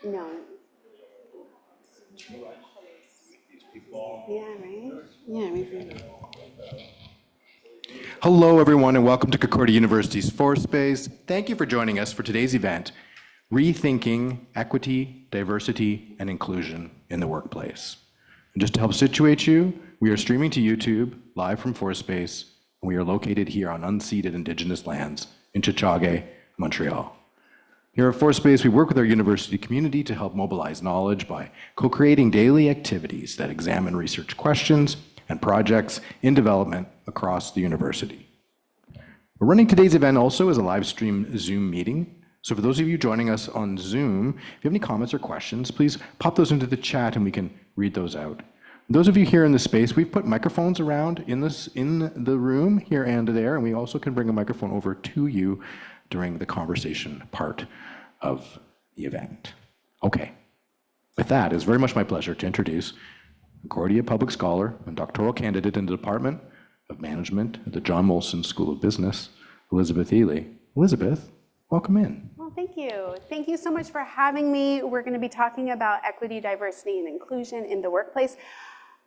No. Yeah, right? Yeah, maybe. Hello, everyone, and welcome to Concordia University's Space. Thank you for joining us for today's event, Rethinking Equity, Diversity, and Inclusion in the Workplace. And just to help situate you, we are streaming to YouTube, live from Space, and we are located here on unceded Indigenous lands in Chichage, Montreal. Here at Space, we work with our university community to help mobilize knowledge by co-creating daily activities that examine research questions and projects in development across the university. We're running today's event also as a live stream Zoom meeting. So for those of you joining us on Zoom, if you have any comments or questions, please pop those into the chat and we can read those out. Those of you here in the space, we've put microphones around in the room here and there, and we also can bring a microphone over to you during the conversation part of the event. Okay, with that, it's very much my pleasure to introduce Concordia Public Scholar and doctoral candidate in the Department of Management at the John Molson School of Business, Elizabeth Eley. Elizabeth, welcome in. Well, thank you. Thank you so much for having me. We're going to be talking about equity, diversity, and inclusion in the workplace.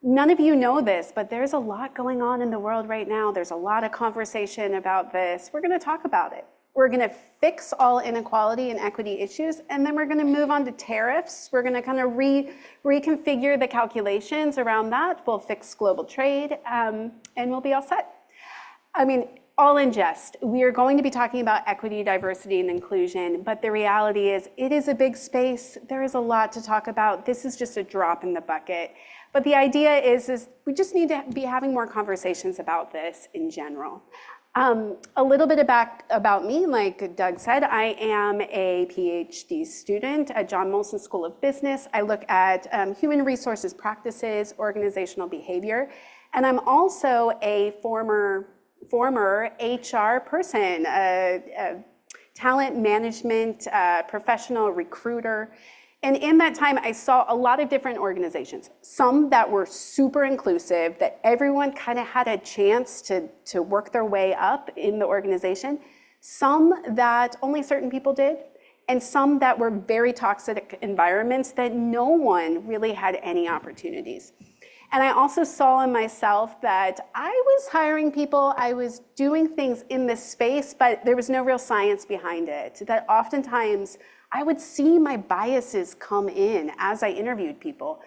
None of you know this, but there's a lot going on in the world right now. There's a lot of conversation about this. We're going to talk about it. We're going to fix all inequality and equity issues, and then we're going to move on to tariffs. We're going to kind of reconfigure the calculations around that. We'll fix global trade, and we'll be all set. I mean, all in jest, we are going to be talking about equity, diversity, and inclusion, but the reality is it is a big space. There is a lot to talk about. This is just a drop in the bucket. But the idea is we just need to be having more conversations about this in general. A little bit about me, like Doug said, I am a PhD student at John Molson School of Business. I look at human resources practices, organizational behavior, and I'm also a former HR person, a talent management professional recruiter. And in that time, I saw a lot of different organizations, some that were super inclusive, that everyone kind of had a chance to work their way up in the organization, some that only certain people did, and some that were very toxic environments that no one really had any opportunities. And I also saw in myself that I was hiring people, I was doing things in this space, but there was no real science behind it, that oftentimes I would see my biases come in as I interviewed people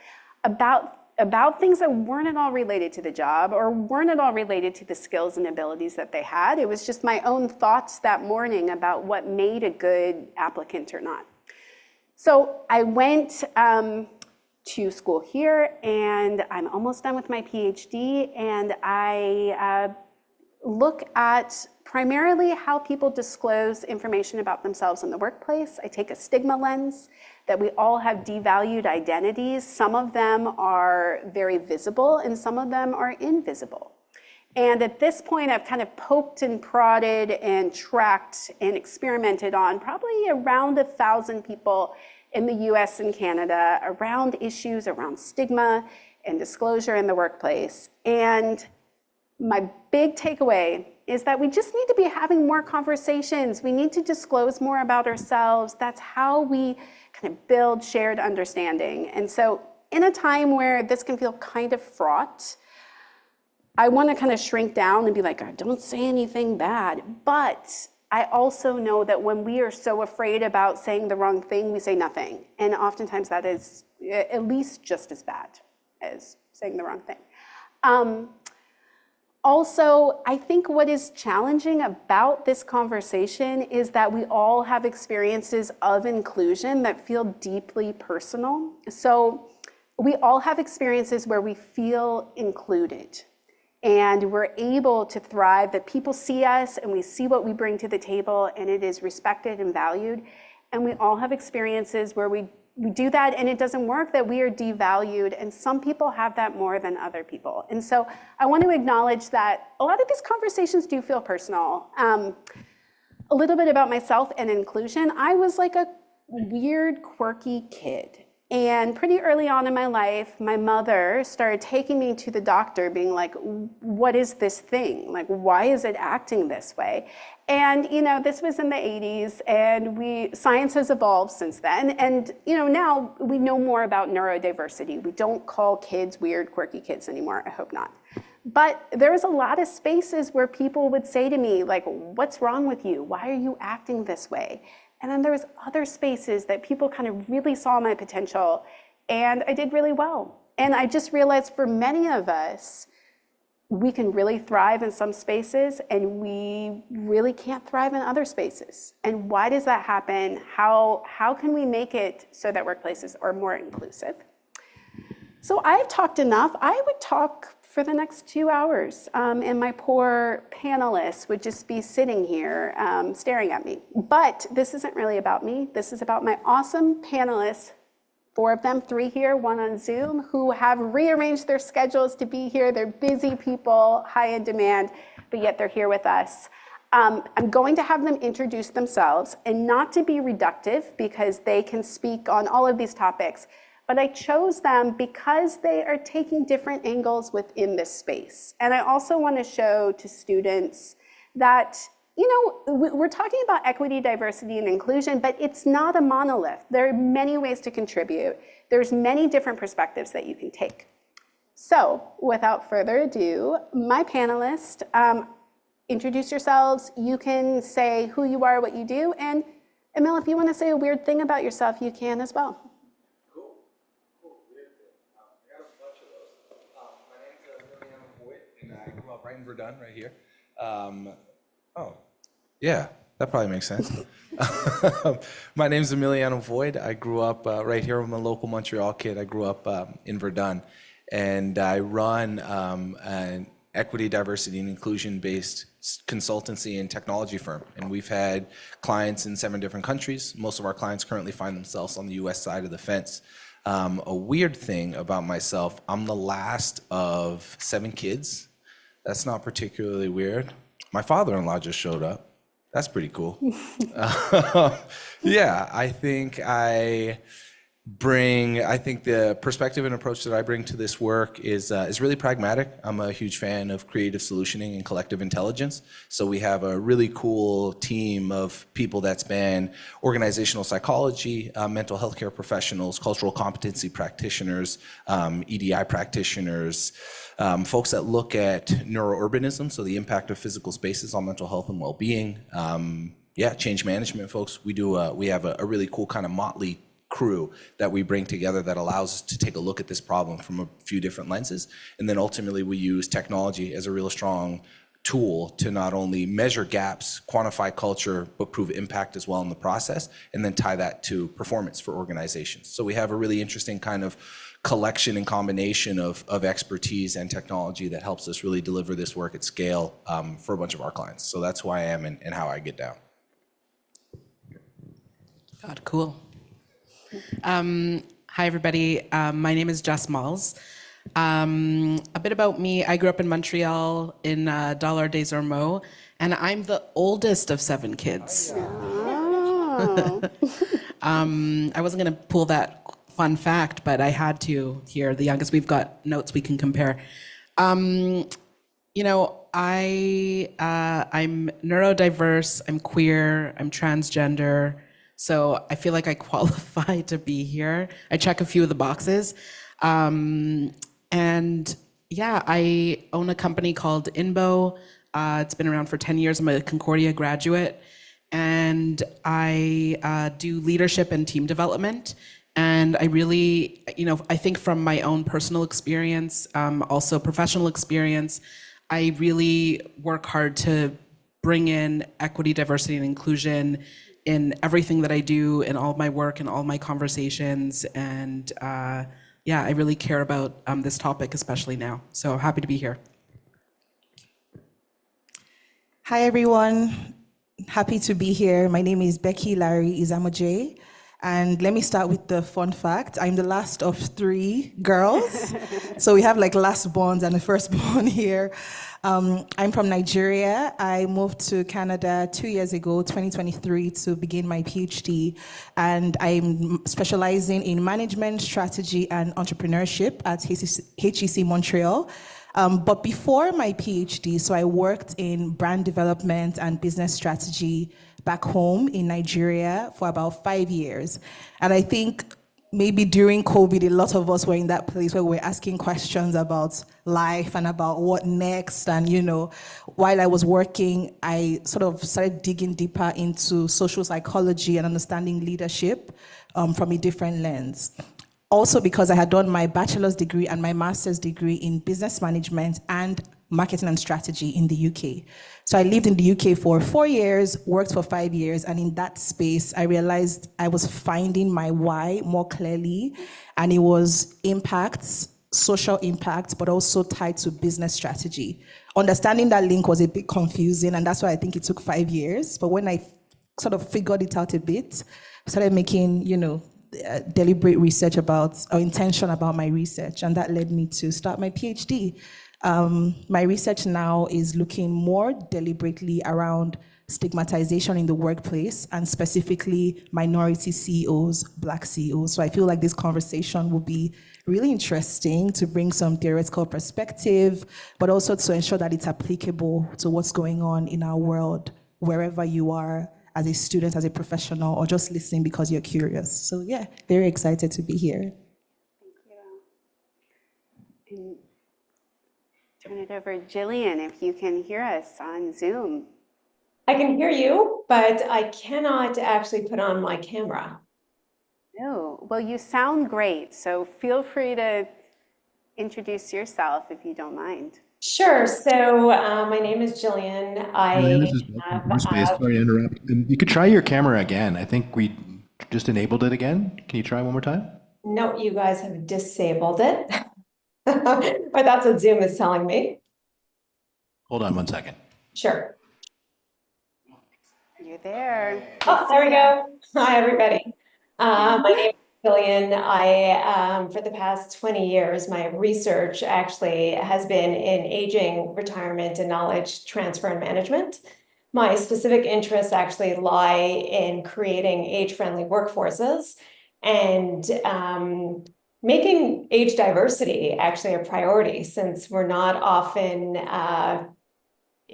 about things that weren't at all related to the job or weren't at all related to the skills and abilities that they had. It was just my own thoughts that morning about what made a good applicant or not. So I went to school here, and I'm almost done with my PhD, and I look at primarily how people disclose information about themselves in the workplace. I take a stigma lens, that we all have devalued identities. Some of them are very visible and some of them are invisible. And at this point, I've kind of poked and prodded and tracked and experimented on probably around 1,000 people in the US and Canada around issues around stigma and disclosure in the workplace. And my big takeaway is that we just need to be having more conversations. We need to disclose more about ourselves. That's how we kind of build shared understanding. And so in a time where this can feel kind of fraught, I want to kind of shrink down and be like, oh, don't say anything bad. But I also know that when we are so afraid about saying the wrong thing, we say nothing. And oftentimes that is at least just as bad as saying the wrong thing. Also, I think what is challenging about this conversation is that we all have experiences of inclusion that feel deeply personal. So we all have experiences where we feel included and we're able to thrive, that people see us and we see what we bring to the table and it is respected and valued. And we all have experiences where we do that and it doesn't work, that we are devalued, and some people have that more than other people. And so I want to acknowledge that a lot of these conversations do feel personal. A little bit about myself and inclusion. I was like a weird, quirky kid. And pretty early on in my life, my mother started taking me to the doctor being like, what is this thing? Like, why is it acting this way? And, this was in the 80s, and science has evolved since then. And, now we know more about neurodiversity. We don't call kids weird, quirky kids anymore. I hope not. But there was a lot of spaces where people would say to me, like, what's wrong with you? Why are you acting this way? And then there was other spaces that people kind of really saw my potential, and I did really well. And I just realized for many of us, we can really thrive in some spaces, and we really can't thrive in other spaces. And why does that happen? How can we make it so that workplaces are more inclusive? So I've talked enough. I would talk for the next 2 hours, and my poor panelists would just be sitting here staring at me. But this isn't really about me. This is about my awesome panelists, 4 of them, 3 here, 1 on Zoom, who have rearranged their schedules to be here. They're busy people, high in demand, but yet they're here with us. I'm going to have them introduce themselves, and not to be reductive, because they can speak on all of these topics, but I chose them because they are taking different angles within this space. And I also want to show to students that, we're talking about equity, diversity, and inclusion, but it's not a monolith. There are many ways to contribute. There's many different perspectives that you can take. So without further ado, my panelists, introduce yourselves. You can say who you are, what you do, and Emil, if you want to say a weird thing about yourself, you can as well. Right in Verdun, right here. Yeah, that probably makes sense. My name's Emiliano Void. I grew up right here. I'm a local Montreal kid. I grew up in Verdun, and I run an equity, diversity, and inclusion-based consultancy and technology firm. And we've had clients in 7 different countries. Most of our clients currently find themselves on the US side of the fence. A weird thing about myself, I'm the last of 7 kids. That's not particularly weird. My father-in-law just showed up. That's pretty cool. Yeah, I think the perspective and approach that I bring to this work is really pragmatic. I'm a huge fan of creative solutioning and collective intelligence. So we have a really cool team of people that span organizational psychology, mental health care professionals, cultural competency practitioners, EDI practitioners, folks that look at neurourbanism, so the impact of physical spaces on mental health and well-being. Change management folks. We have a really cool kind of motley crew that we bring together that allows us to take a look at this problem from a few different lenses. And then ultimately we use technology as a real strong tool to not only measure gaps, quantify culture, but prove impact as well in the process, and then tie that to performance for organizations. So we have a really interesting kind of collection and combination of expertise and technology that helps us really deliver this work at scale for a bunch of our clients. So that's who I am and how I get down. God, cool. Hi, everybody. My name is Jess Malz. A bit about me. I grew up in Montreal in Dollar des Ormeaux, and I'm the oldest of 7 kids. Oh. I wasn't going to pull that fun fact, but I had to here. The youngest. We've got notes we can compare. I'm neurodiverse. I'm queer. I'm transgender. So I feel like I qualify to be here. I check a few of the boxes. I own a company called INBO. It's been around for 10 years. I'm a Concordia graduate. And I do leadership and team development. And I really, I think from my own personal experience, also professional experience, I really work hard to bring in equity, diversity, and inclusion in everything that I do, in all my work, in all my conversations, and I really care about this topic, especially now. So happy to be here. Hi, everyone. Happy to be here. My name is Becky Larry-Izamoje. And let me start with the fun fact. I'm the last of 3 girls. So we have like last borns and the firstborn here. I'm from Nigeria. I moved to Canada 2 years ago, 2023, to begin my PhD. And I'm specializing in management, strategy, and entrepreneurship at HEC Montréal. But before my PhD, so I worked in brand development and business strategy back home in Nigeria for about 5 years. And I think maybe during COVID, a lot of us were in that place where we're asking questions about life and about what next. And, while I was working, I sort of started digging deeper into social psychology and understanding leadership from a different lens. Also because I had done my bachelor's degree and my master's degree in business management and marketing and strategy in the UK. So I lived in the UK for 4 years, worked for 5 years, and in that space, I realized I was finding my why more clearly, and it was impacts, social impact, but also tied to business strategy. Understanding that link was a bit confusing, and that's why I think it took 5 years. But when I sort of figured it out a bit, I started making, deliberate research about, or intention about my research, and that led me to start my PhD. My research now is looking more deliberately around stigmatization in the workplace, and specifically minority CEOs, Black CEOs. So I feel like this conversation will be really interesting to bring some theoretical perspective, but also to ensure that it's applicable to what's going on in our world, wherever you are, as a student, as a professional, or just listening because you're curious. So yeah, very excited to be here. Thank you. And turn it over to Gillian, if you can hear us on Zoom. I can hear you, but I cannot actually put on my camera. Oh, well, you sound great, so feel free to introduce yourself if you don't mind. Sure. So my name is Gillian. This is Space. Sorry to interrupt. You could try your camera again. I think we just enabled it again. Can you try one more time? No, you guys have disabled it. But that's what Zoom is telling me. Hold on one second. Sure. You're there. Oh, there we go. Hi, everybody. My name is Gillian. For the past 20 years, my research actually has been in aging, retirement, and knowledge transfer and management. My specific interests actually lie in creating age-friendly workforces and making age diversity actually a priority, since we're not often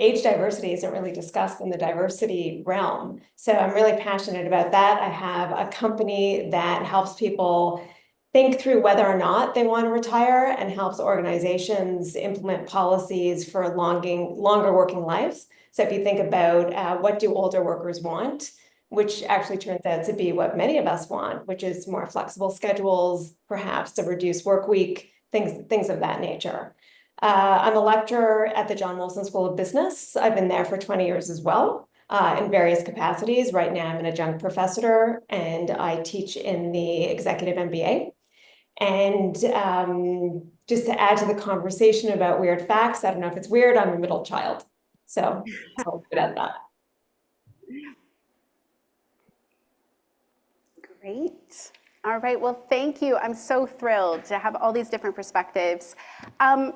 age diversity isn't really discussed in the diversity realm. So I'm really passionate about that. I have a company that helps people think through whether or not they want to retire, and helps organizations implement policies for longer working lives. So if you think about what do older workers want, which actually turns out to be what many of us want, which is more flexible schedules, perhaps a reduced work week, things of that nature. I'm a lecturer at the John Molson School of Business. I've been there for 20 years as well, in various capacities. Right now, I'm an adjunct professor, and I teach in the executive MBA. And just to add to the conversation about weird facts, I don't know if it's weird, I'm a middle child. So I'll put at that. Great. All right, well, thank you. I'm so thrilled to have all these different perspectives. I'm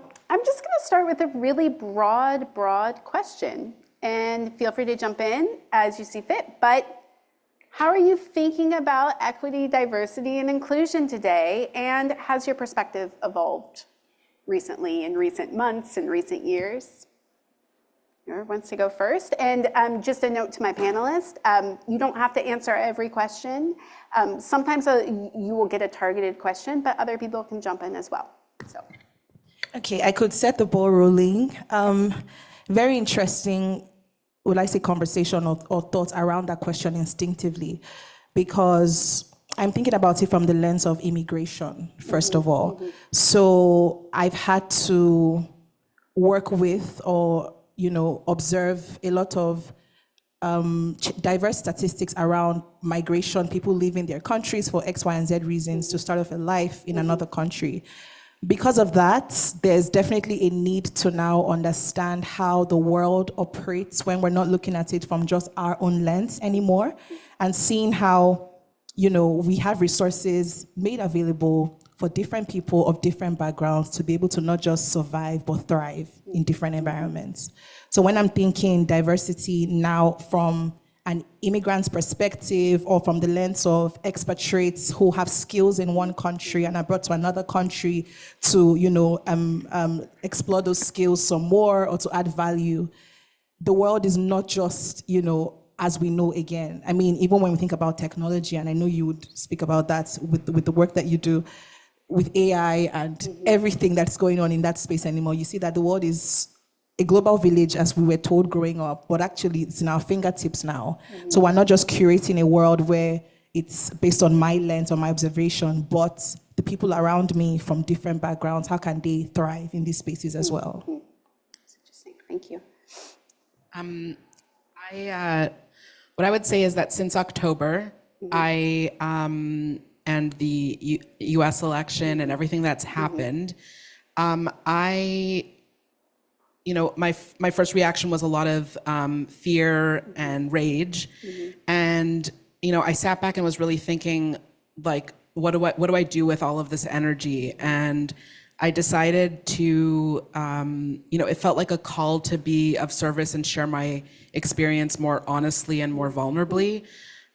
just going to start with a really broad question, and feel free to jump in as you see fit. But how are you thinking about equity, diversity, and inclusion today? And has your perspective evolved recently, in recent months, in recent years? Whoever wants to go first. And just a note to my panelists, you don't have to answer every question. Sometimes you will get a targeted question, but other people can jump in as well. So. Okay, I could set the ball rolling. Very interesting, would I say, conversation or thoughts around that question instinctively, because I'm thinking about it from the lens of immigration, first of all. So I've had to work with or observe a lot of diverse statistics around migration, people leaving their countries for X, Y, and Z reasons to start off a life in another country. Because of that, there's definitely a need to now understand how the world operates when we're not looking at it from just our own lens anymore, and seeing how we have resources made available for different people of different backgrounds to be able to not just survive, but thrive in different environments. So when I'm thinking diversity now from an immigrant's perspective or from the lens of expatriates who have skills in one country and are brought to another country to, explore those skills some more or to add value, the world is not just, as we know again. I mean, even when we think about technology, and I know you would speak about that with the work that you do with AI and everything that's going on in that space anymore, you see that the world is a global village as we were told growing up, but actually it's in our fingertips now. So we're not just curating a world where it's based on my lens or my observation, but the people around me from different backgrounds, how can they thrive in these spaces as well? That's interesting. Thank you. What I would say is that since October, I and the U.S. election and everything that's happened, my first reaction was a lot of fear and rage, and I sat back and was really thinking, like, what do I do with all of this energy? And I decided to, it felt like a call to be of service and share my experience more honestly and more vulnerably.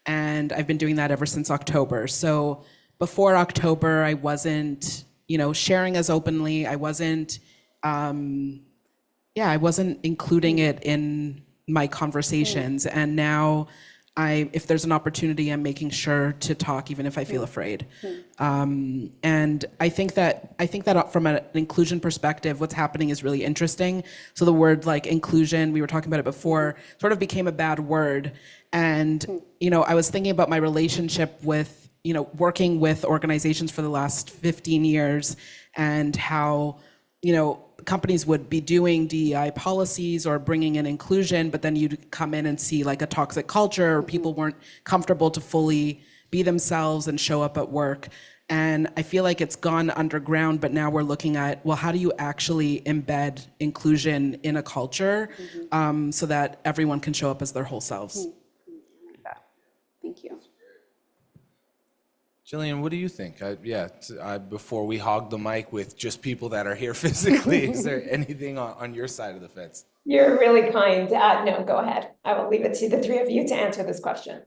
And I've been doing that ever since October. So before October, I wasn't, sharing as openly. I wasn't, I wasn't including it in my conversations. And now if there's an opportunity, I'm making sure to talk, even if I feel afraid. And I think that from an inclusion perspective, what's happening is really interesting. So the word like inclusion, we were talking about it before, sort of became a bad word. And, I was thinking about my relationship with, working with organizations for the last 15 years and how, companies would be doing DEI policies or bringing in inclusion, but then you'd come in and see like a toxic culture, or people weren't comfortable to fully be themselves and show up at work. And I feel like it's gone underground, but now we're looking at, well, how do you actually embed inclusion in a culture so that everyone can show up as their whole selves? I like that. Thank you. Gillian, what do you think? Before we hog the mic with just people that are here physically, is there anything on your side of the fence? You're really kind. No, go ahead. I will leave it to the three of you to answer this question.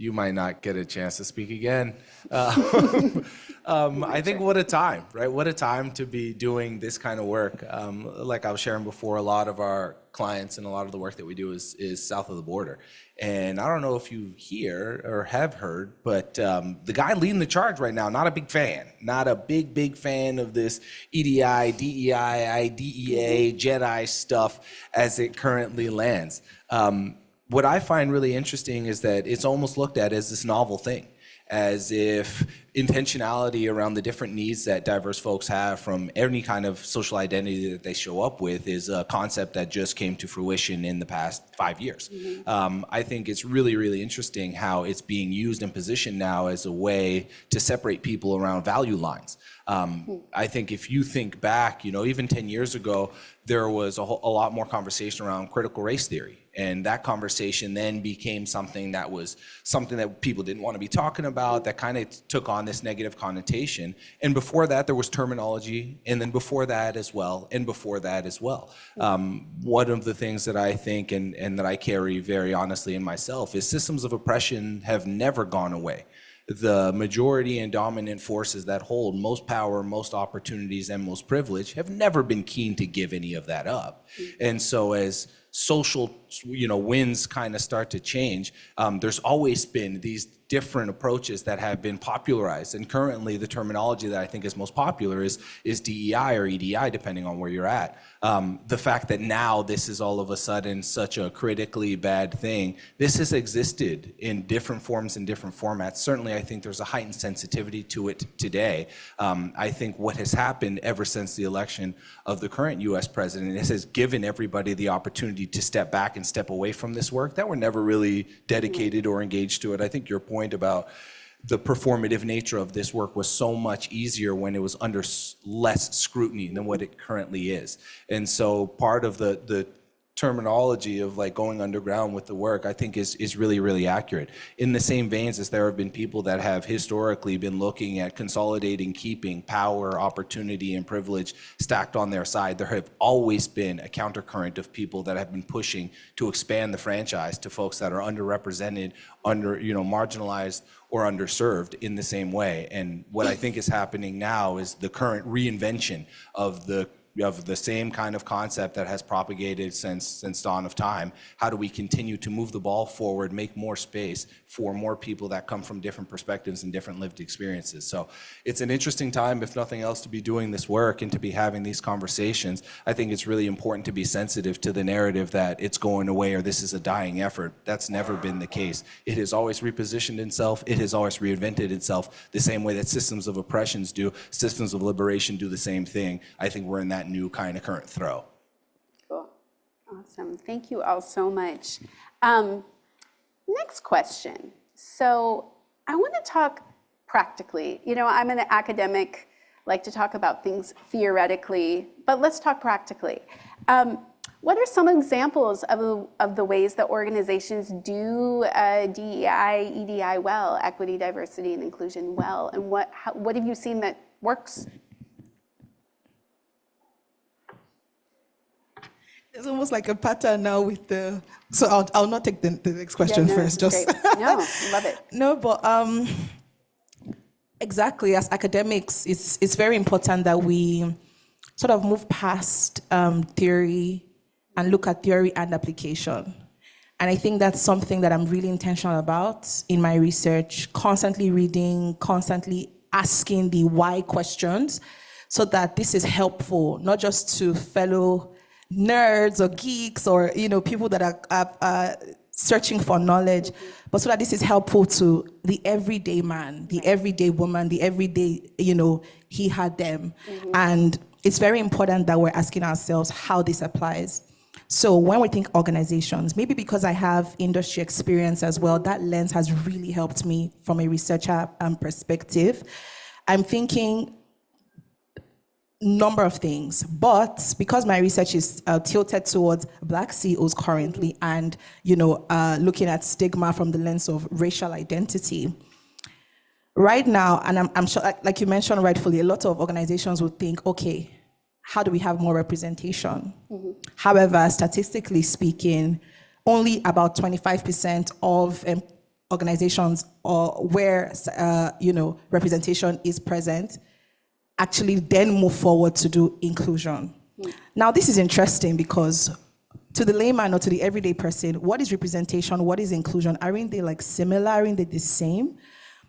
You might not get a chance to speak again. I think what a time, right? What a time to be doing this kind of work. Like I was sharing before, a lot of our clients and a lot of the work that we do is south of the border. And I don't know if you hear or have heard, but the guy leading the charge right now, not a big fan, not a big fan of this EDI, DEI, IDEA, JEDI stuff as it currently lands. What I find really interesting is that it's almost looked at as this novel thing, as if intentionality around the different needs that diverse folks have from any kind of social identity that they show up with is a concept that just came to fruition in the past 5 years. I think it's really interesting how it's being used and positioned now as a way to separate people around value lines. I think if you think back, even 10 years ago, there was a lot more conversation around critical race theory. And that conversation then became something that people didn't want to be talking about, that kind of took on this negative connotation. And before that, there was terminology, and then before that as well, and before that as well. One of the things that I think and that I carry very honestly in myself is systems of oppression have never gone away. The majority and dominant forces that hold most power, most opportunities, and most privilege have never been keen to give any of that up. And so as social winds kind of start to change, there's always been these different approaches that have been popularized. And currently the terminology that I think is most popular is DEI or EDI, depending on where you're at. The fact that now this is all of a sudden such a critically bad thing, this has existed in different forms and different formats. Certainly, I think there's a heightened sensitivity to it today. I think what has happened ever since the election of the current US president has given everybody the opportunity to step back and step away from this work that were never really dedicated or engaged to it. I think your point about the performative nature of this work was so much easier when it was under less scrutiny than what it currently is. And so part of the terminology of like going underground with the work, I think is really, really accurate. In the same veins as there have been people that have historically been looking at consolidating, keeping power, opportunity, and privilege stacked on their side, there have always been a countercurrent of people that have been pushing to expand the franchise to folks that are underrepresented, marginalized, or underserved in the same way. And what I think is happening now is the current reinvention of the same kind of concept that has propagated since dawn of time. How do we continue to move the ball forward, make more space for more people that come from different perspectives and different lived experiences? So it's an interesting time, if nothing else, to be doing this work and to be having these conversations. I think it's really important to be sensitive to the narrative that it's going away or this is a dying effort. That's never been the case. It has always repositioned itself. It has always reinvented itself the same way that systems of oppressions do. Systems of liberation do the same thing. I think we're in that new kind of current throw. Cool. Awesome. Thank you all so much. Next question. So I want to talk practically. I'm an academic, like to talk about things theoretically, but let's talk practically. What are some examples of the ways that organizations do DEI, EDI well, equity, diversity, and inclusion well, and what have you seen that works? It's almost like a pattern now with the. So I'll not take the next question first. Just great. No, love it. No, but exactly, as academics, it's very important that we sort of move past theory and look at theory and application. And I think that's something that I'm really intentional about in my research, constantly reading, constantly asking the why questions, so that this is helpful, not just to fellow nerds or geeks or people that are searching for knowledge, but so that this is helpful to the everyday man, the everyday woman, the everyday he had them. And it's very important that we're asking ourselves how this applies. So when we think organizations, maybe because I have industry experience as well, that lens has really helped me from a researcher perspective. I'm thinking number of things, but because my research is tilted towards Black CEOs currently and looking at stigma from the lens of racial identity, right now, and I'm sure, like you mentioned rightfully, a lot of organizations would think, okay, how do we have more representation? However, statistically speaking, only about 25% of organizations where representation is present actually then move forward to do inclusion. Now, this is interesting because to the layman or to the everyday person, what is representation? What is inclusion? Aren't they like similar? Aren't they the same?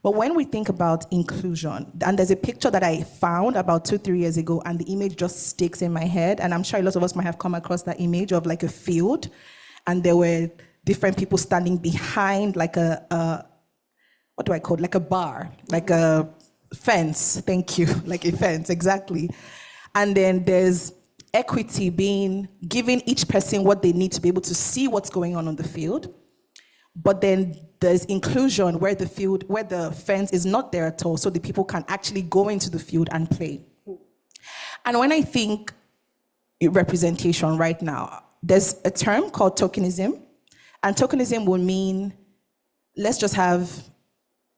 But when we think about inclusion, and there's a picture that I found about 2-3 years ago, and the image just sticks in my head, and I'm sure a lot of us might have come across that image of like a field, and there were different people standing behind like what do I call it? Like a bar, like a fence, thank you, like a fence, exactly. And then there's equity being giving each person what they need to be able to see what's going on the field. But then there's inclusion where the fence is not there at all, so the people can actually go into the field and play. And when I think representation right now, there's a term called tokenism, and tokenism will mean, let's just have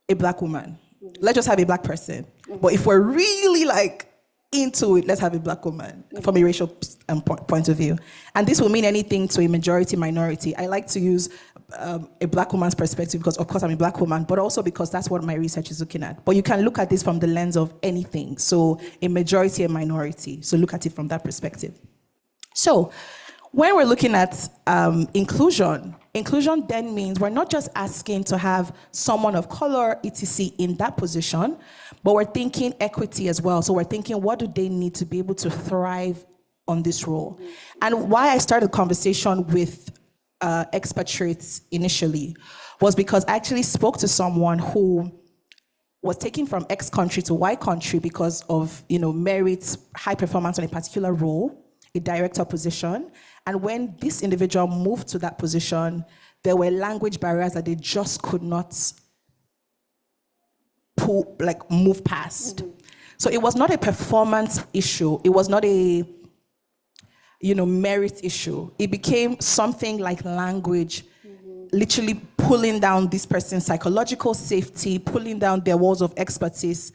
a Black woman. Let's just have a Black person. But if we're really like into it, let's have a Black woman from a racial point of view. And this will mean anything to a majority minority. I like to use a Black woman's perspective because, of course, I'm a Black woman, but also because that's what my research is looking at. But you can look at this from the lens of anything. So a majority, a minority. So look at it from that perspective. So when we're looking at inclusion then means we're not just asking to have someone of color, etc., in that position, but we're thinking equity as well. So we're thinking, what do they need to be able to thrive on this role? And why I started the conversation with expatriates initially was because I actually spoke to someone who was taken from X country to Y country because of merit, high performance on a particular role, a director position. And when this individual moved to that position, there were language barriers that they just could not move past. So it was not a performance issue. It was not a merit issue. It became something like language, literally pulling down this person's psychological safety, pulling down their walls of expertise,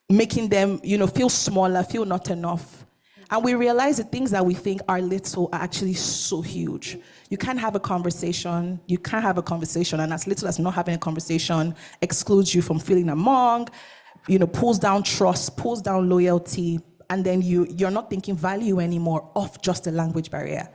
making them, feel smaller, feel not enough. And we realize the things that we think are little are actually so huge. You can't have a conversation, and as little as not having a conversation excludes you from feeling among, pulls down trust, pulls down loyalty, and then you're not thinking value anymore of just a language barrier.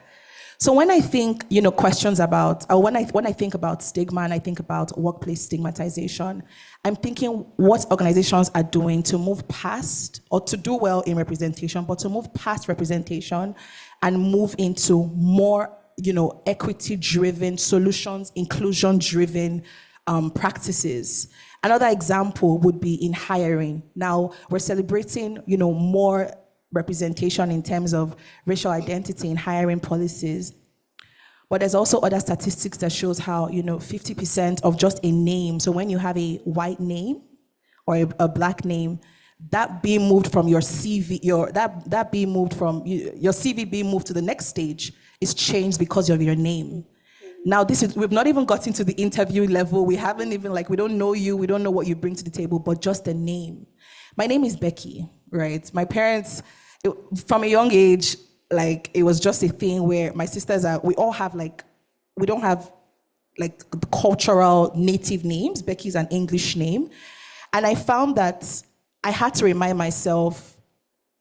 So when I think, questions about, or when I think about stigma and I think about workplace stigmatization, I'm thinking what organizations are doing to move past, or to do well in representation, but to move past representation and move into more, equity-driven solutions, inclusion-driven practices. Another example would be in hiring. Now, we're celebrating, more representation in terms of racial identity in hiring policies. But there's also other statistics that shows how, 50% of just a name, so when you have a white name or a black name, that being moved from your CV, that being moved from your CV being moved to the next stage is changed because of your name. Now we've not even gotten to the interview level. We haven't even we don't know you, we don't know what you bring to the table, but just the name. My name is Becky, right? My parents, from a young age, it was just a thing where my sisters we don't have the cultural native names. Becky's an English name. And I found that I had to remind myself,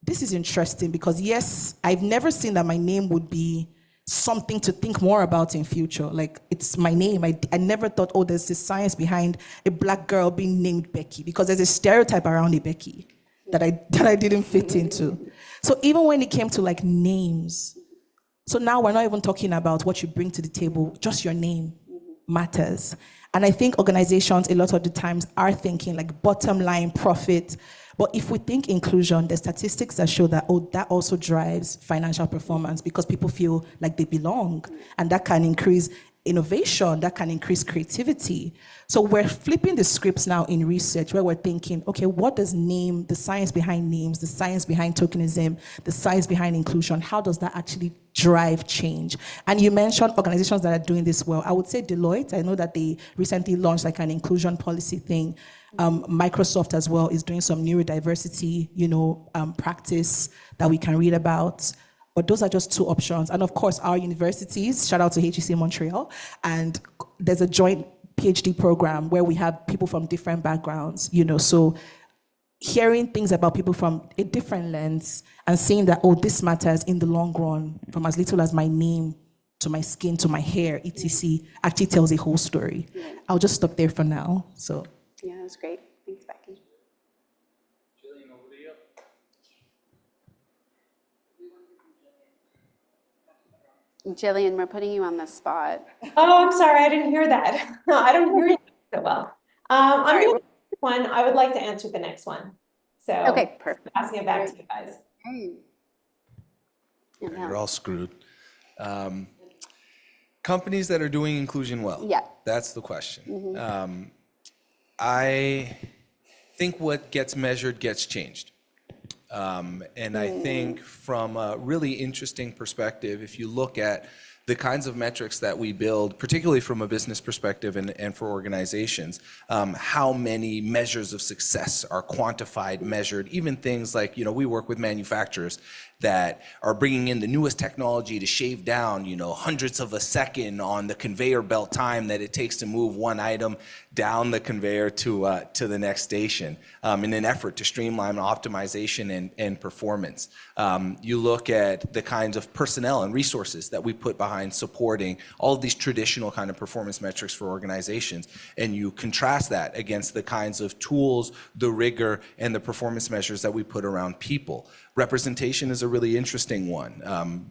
this is interesting because yes, I've never seen that my name would be something to think more about in future. It's my name. I never thought, there's this science behind a black girl being named Becky, because there's a stereotype around a Becky that I didn't fit into. So even when it came to names, so now we're not even talking about what you bring to the table, just your name matters. And I think organizations a lot of the times are thinking bottom line profit. But if we think inclusion, there's statistics that show that, that also drives financial performance because people feel like they belong. And that can increase innovation, that can increase creativity. So we're flipping the scripts now in research where we're thinking, okay, what does name, the science behind names, the science behind tokenism, the science behind inclusion, how does that actually drive change? And you mentioned organizations that are doing this well. I would say Deloitte. I know that they recently launched an inclusion policy thing. Microsoft as well is doing some neurodiversity, practice that we can read about. But those are just two options. And of course, our universities, shout out to HEC Montréal, and there's a joint PhD program where we have people from different backgrounds, so hearing things about people from a different lens and seeing that, this matters in the long run, from as little as my name to my skin to my hair, etc., actually tells a whole story. I'll just stop there for now. So. Yeah, that's great. Thanks, Becky. Gillian, over to you. Gillian, we're putting you on the spot. Oh, I'm sorry, I didn't hear that. No, I don't hear you so well. I'm going to answer one. I would like to answer the next one. So Okay, perfect. passing it back to you guys. You're all screwed. Companies that are doing inclusion well. Yeah. That's the question. I think what gets measured gets changed. And I think from a really interesting perspective, if you look at the kinds of metrics that we build, particularly from a business perspective and for organizations, how many measures of success are quantified, measured, even things like, we work with manufacturers that are bringing in the newest technology to shave down, hundredths of a second on the conveyor belt time that it takes to move one item down the conveyor to the next station in an effort to streamline optimization and performance. You look at the kinds of personnel and resources that we put behind supporting all of these traditional kind of performance metrics for organizations, and you contrast that against the kinds of tools, the rigor, and the performance measures that we put around people. Representation is a really interesting one.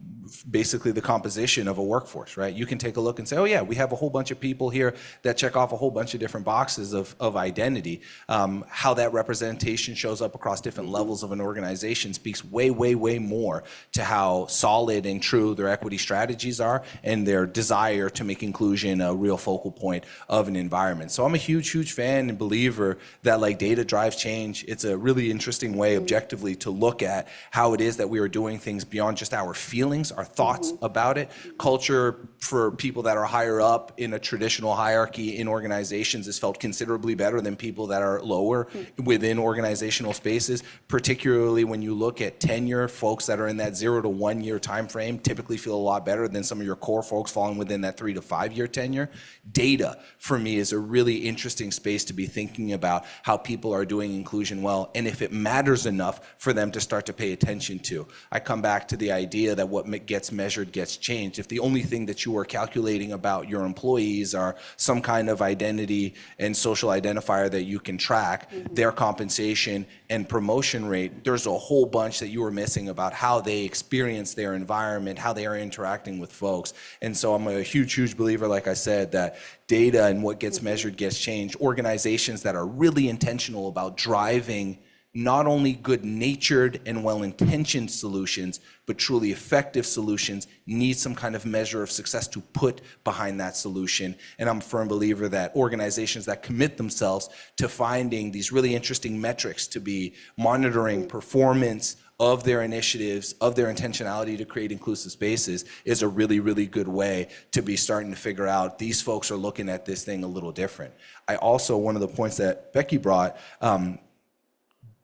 Basically the composition of a workforce, right? You can take a look and say, oh yeah, we have a whole bunch of people here that check off a whole bunch of different boxes of identity. How that representation shows up across different levels of an organization speaks way, way, way more to how solid and true their equity strategies are and their desire to make inclusion a real focal point of an environment. So I'm a huge, huge fan and believer that data drives change. It's a really interesting way objectively to look at how it is that we are doing things beyond just our feelings, our our thoughts about it. Culture for people that are higher up in a traditional hierarchy in organizations is felt considerably better than people that are lower within organizational spaces, particularly when you look at tenure. Folks that are in that 0 to 1 year time frame typically feel a lot better than some of your core folks falling within that 3 to 5 year tenure. Data, for me, is a really interesting space to be thinking about how people are doing inclusion well, and if it matters enough for them to start to pay attention to. I come back to the idea that what gets measured gets changed. If the only thing that you are calculating about your employees are some kind of identity and social identifier that you can track, their compensation and promotion rate, there's a whole bunch that you are missing about how they experience their environment, how they are interacting with folks. And so I'm a huge believer, like I said, that data and what gets measured gets changed. Organizations that are really intentional about driving not only good-natured and well-intentioned solutions, but truly effective solutions need some kind of measure of success to put behind that solution. And I'm a firm believer that organizations that commit themselves to finding these really interesting metrics to be monitoring performance of their initiatives, of their intentionality to create inclusive spaces is a really good way to be starting to figure out these folks are looking at this thing a little different. I also, one of the points that Becky brought,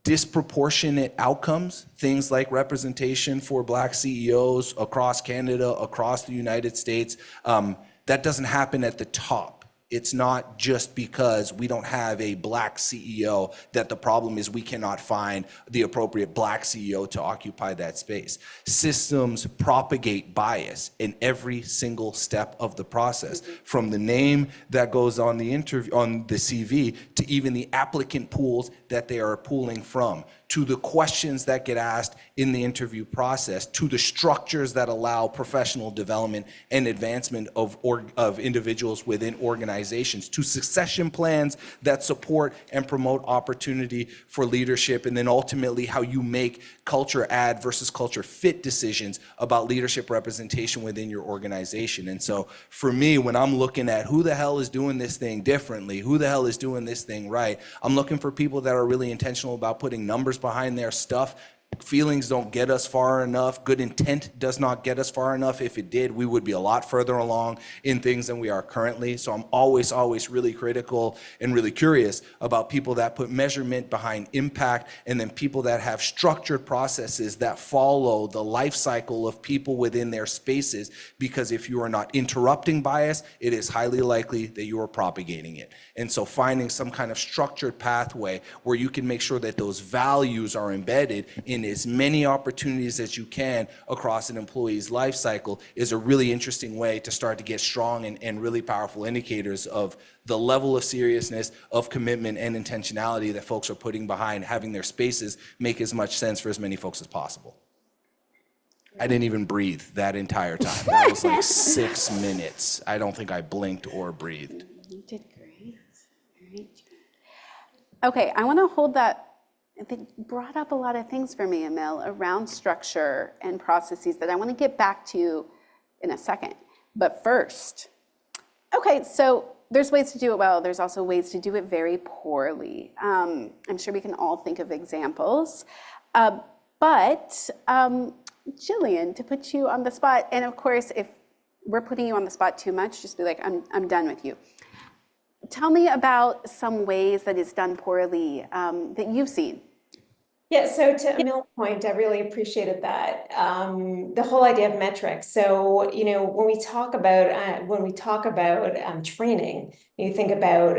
disproportionate outcomes, things like representation for Black CEOs across Canada, across the United States, that doesn't happen at the top. It's not just because we don't have a Black CEO that the problem is we cannot find the appropriate Black CEO to occupy that space. Systems propagate bias in every single step of the process, from the name that goes on the interview, on the CV, to even the applicant pools that they are pooling from, to the questions that get asked in the interview process, to the structures that allow professional development and advancement of individuals within organizations, to succession plans that support and promote opportunity for leadership, and then ultimately how you make culture add versus culture fit decisions about leadership representation within your organization. And so for me, when I'm looking at who the hell is doing this thing differently, who the hell is doing this thing right, I'm looking for people that are really intentional about putting numbers behind their stuff. Feelings don't get us far enough. Good intent does not get us far enough. If it did, we would be a lot further along in things than we are currently. So I'm always really critical and really curious about people that put measurement behind impact, and then people that have structured processes that follow the life cycle of people within their spaces. Because if you are not interrupting bias, it is highly likely that you are propagating it. And so finding some kind of structured pathway where you can make sure that those values are embedded in as many opportunities as you can across an employee's life cycle is a really interesting way to start to get strong and really powerful indicators of the level of seriousness, of commitment and intentionality that folks are putting behind having their spaces make as much sense for as many folks as possible. I didn't even breathe that entire time. That was like 6 minutes. I don't think I blinked or breathed. You did great. Great. Okay, I want to hold that. It brought up a lot of things for me, Emil, around structure and processes that I want to get back to in a second. But first, okay, so there's ways to do it well. There's also ways to do it very poorly. I'm sure we can all think of examples. But Gillian, to put you on the spot, and of course, if we're putting you on the spot too much, just be like, I'm done with you. Tell me about some ways that it's done poorly that you've seen. Yeah, so to Emil's point, I really appreciated that. The whole idea of metrics. So, when we talk about training, you think about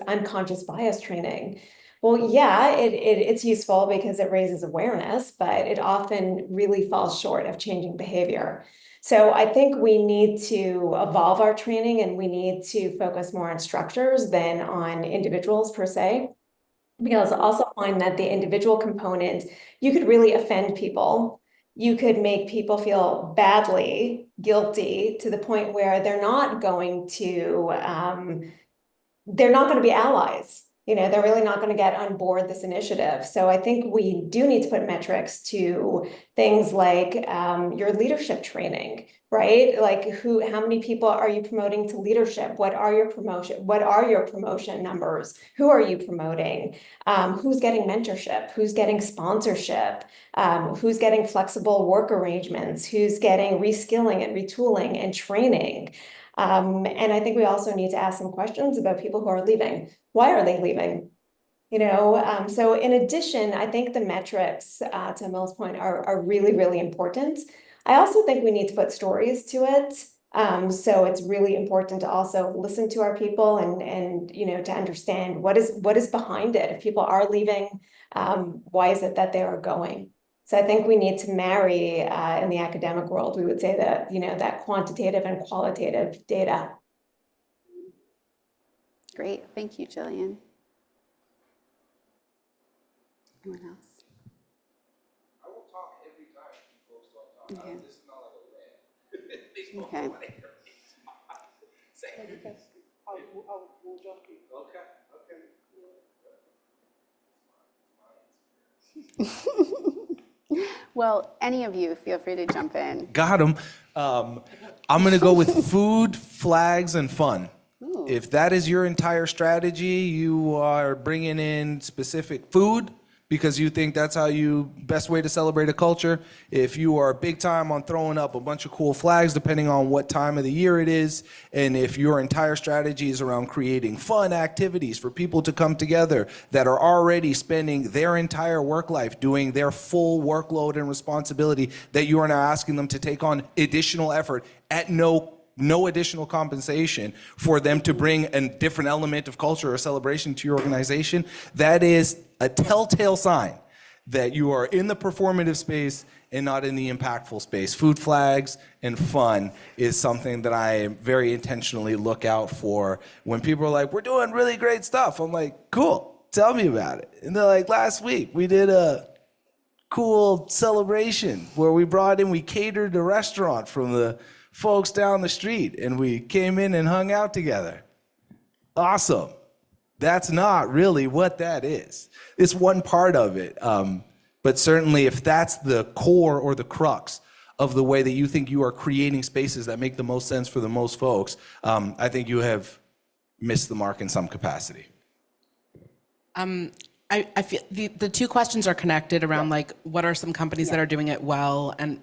unconscious bias training. Well, yeah, it's useful because it raises awareness, but it often really falls short of changing behavior. So I think we need to evolve our training, and we need to focus more on structures than on individuals per se. Because I also find that the individual component, you could really offend people. You could make people feel badly, guilty, to the point where they're not going to be allies. they're really not going to get on board this initiative. So I think we do need to put metrics to things like your leadership training, right? Like how many people are you promoting to leadership? What are your promotion numbers? Who are you promoting? Who's getting mentorship? Who's getting sponsorship? Who's getting flexible work arrangements? Who's getting reskilling and retooling and training? And I think we also need to ask some questions about people who are leaving. Why are they leaving? So in addition, I think the metrics, to Mel's point, are really, really important. I also think we need to put stories to it. So it's really important to also listen to our people and to understand what is behind it. If people are leaving, why is it that they are going? So I think we need to marry, in the academic world, we would say that, that quantitative and qualitative data. Great, thank you, Gillian. Anyone else? I will talk every time you folks don't talk. Okay. This is not like a Okay. We'll jump in. Okay. Well, any of you, feel free to jump in. Got him. I'm going to go with food, flags, and fun. Ooh. If that is your entire strategy, you are bringing in specific food because you think that's how best way to celebrate a culture. If you are big time on throwing up a bunch of cool flags, depending on what time of the year it is, and if your entire strategy is around creating fun activities for people to come together that are already spending their entire work life doing their full workload and responsibility, that you are now asking them to take on additional effort at no additional compensation for them to bring a different element of culture or celebration to your organization, that is a telltale sign that you are in the performative space and not in the impactful space. Food flags and fun is something that I very intentionally look out for. When people are like, we're doing really great stuff, I'm like, cool, tell me about it. And they're like, last week we did a cool celebration where we catered a restaurant from the folks down the street and we came in and hung out together. Awesome. That's not really what that is. It's one part of it. But certainly if that's the core or the crux of the way that you think you are creating spaces that make the most sense for the most folks, I think you have missed the mark in some capacity. I feel the two questions are connected around like what are some companies that are doing it well and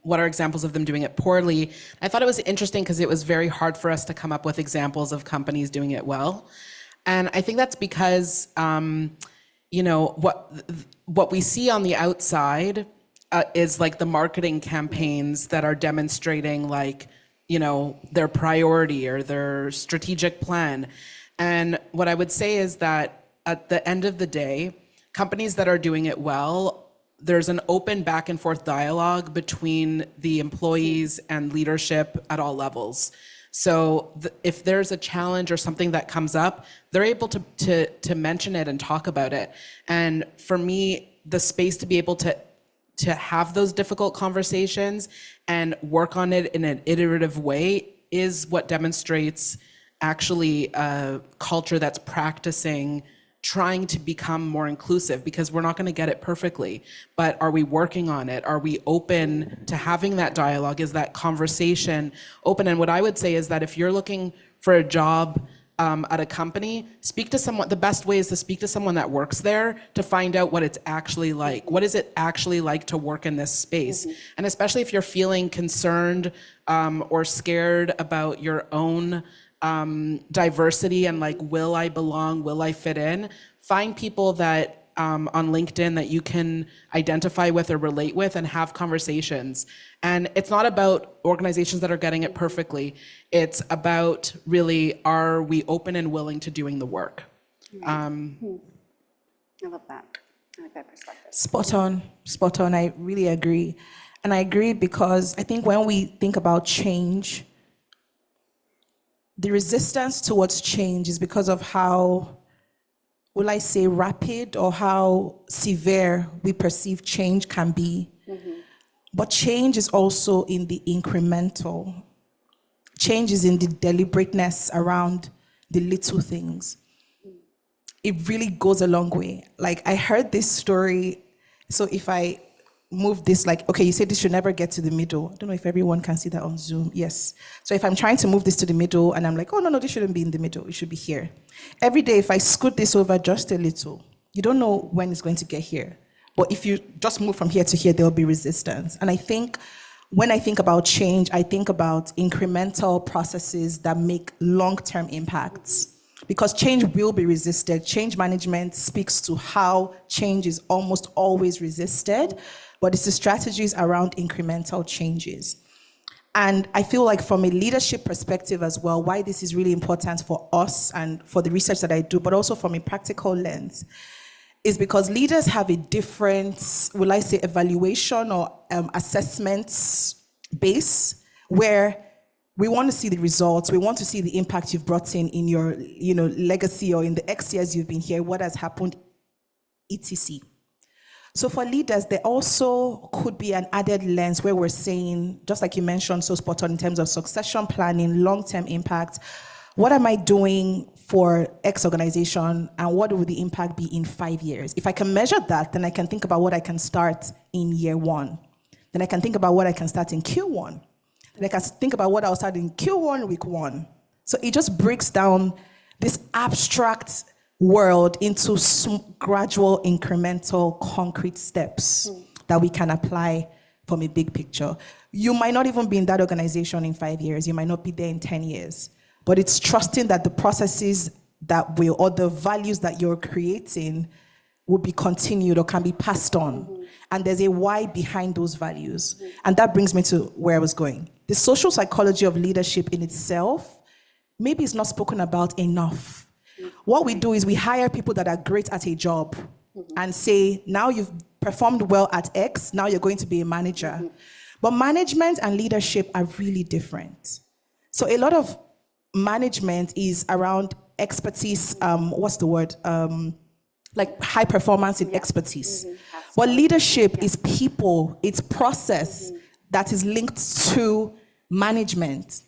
what are examples of them doing it poorly. I thought it was interesting because it was very hard for us to come up with examples of companies doing it well. And I think that's because, what we see on the outside is like the marketing campaigns that are demonstrating like, their priority or their strategic plan. And what I would say is that at the end of the day, companies that are doing it well, there's an open back and forth dialogue between the employees and leadership at all levels. So if there's a challenge or something that comes up, they're able to mention it and talk about it. And for me, the space to be able to have those difficult conversations and work on it in an iterative way is what demonstrates actually a culture that's practicing trying to become more inclusive, because we're not going to get it perfectly, but are we working on it? Are we open to having that dialogue? Is that conversation open? And what I would say is that if you're looking for a job at a company, speak to someone. The best way is to speak to someone that works there to find out what it's actually like. What is it actually like to work in this space? Mm-hmm. And especially if you're feeling concerned or scared about your own diversity and like, will I belong? Will I fit in? Find people that on LinkedIn that you can identify with or relate with and have conversations. And it's not about organizations that are getting it perfectly. It's about really, are we open and willing to doing the work? Right. I love that. I like that perspective. Spot on. I really agree. And I agree because I think when we think about change, the resistance towards change is because of how, will I say, rapid or how severe we perceive change can be. Mm-hmm. But change is also in the incremental. Change is in the deliberateness around the little things. it really goes a long way. Like, I heard this story. So if I move this, like, okay, you said this should never get to the middle. I don't know if everyone can see that on Zoom. Yes. So if I'm trying to move this to the middle and I'm like, oh, no, this shouldn't be in the middle. It should be here. Every day, if I scoot this over just a little, you don't know when it's going to get here. But if you just move from here to here, there'll be resistance. And I think when I think about change, I think about incremental processes that make long-term impacts. Because change will be resisted. Change management speaks to how change is almost always resisted, but it's the strategies around incremental changes. And I feel like from a leadership perspective as well, why this is really important for us and for the research that I do, but also from a practical lens, is because leaders have a different, will I say, evaluation or assessment base, where we want to see the results, we want to see the impact you've brought in your legacy, or in the X years you've been here, what has happened, etc. So for leaders, there also could be an added lens where we're saying, just like you mentioned so spot on in terms of succession planning, long-term impact, what am I doing for X organization, and what will the impact be in 5 years? If I can measure that, then I can think about what I can start in year 1. Then I can think about what I can start in Q1. Then I can think about what I'll start in Q1, week 1. So it just breaks down this abstract world into gradual, incremental, concrete steps that we can apply from a big picture. You might not even be in that organization in 5 years. You might not be there in 10 years. But it's trusting that the processes that will, or the values that you're creating will be continued or can be passed on. And there's a why behind those values. And that brings me to where I was going. The social psychology of leadership in itself, maybe it's not spoken about enough. What we do is we hire people that are great at a job and say, now you've performed well at X, now you're going to be a manager. But management and leadership are really different. So a lot of management is around expertise, like high performance in expertise. But leadership is people, it's process that is linked to management.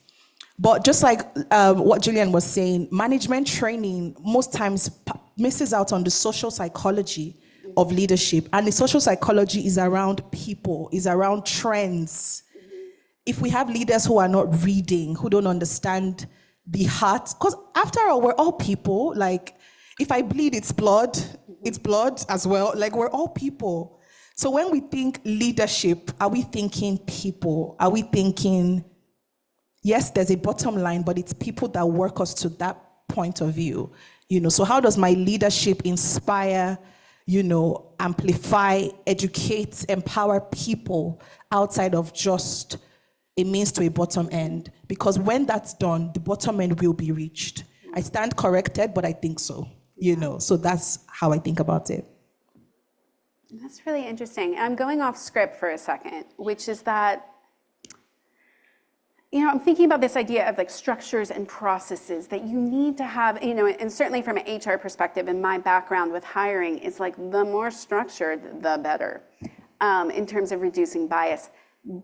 But just like what Gillian was saying, management training most times misses out on the social psychology of leadership. And the social psychology is around people, is around trends. If we have leaders who are not reading, who don't understand the heart, because after all, we're all people. Like, if I bleed, it's blood as well. Like, we're all people. So when we think leadership, are we thinking people? Are we thinking, yes, there's a bottom line, but it's people that work us to that point of view? So how does my leadership inspire, amplify, educate, empower people outside of just a means to a bottom end? Because when that's done, the bottom end will be reached. I stand corrected, but I think so, so that's how I think about it. That's really interesting. I'm going off script for a second, which is that, I'm thinking about this idea of like structures and processes that you need to have, and certainly from an HR perspective, and my background with hiring is like the more structured, the better, in terms of reducing bias,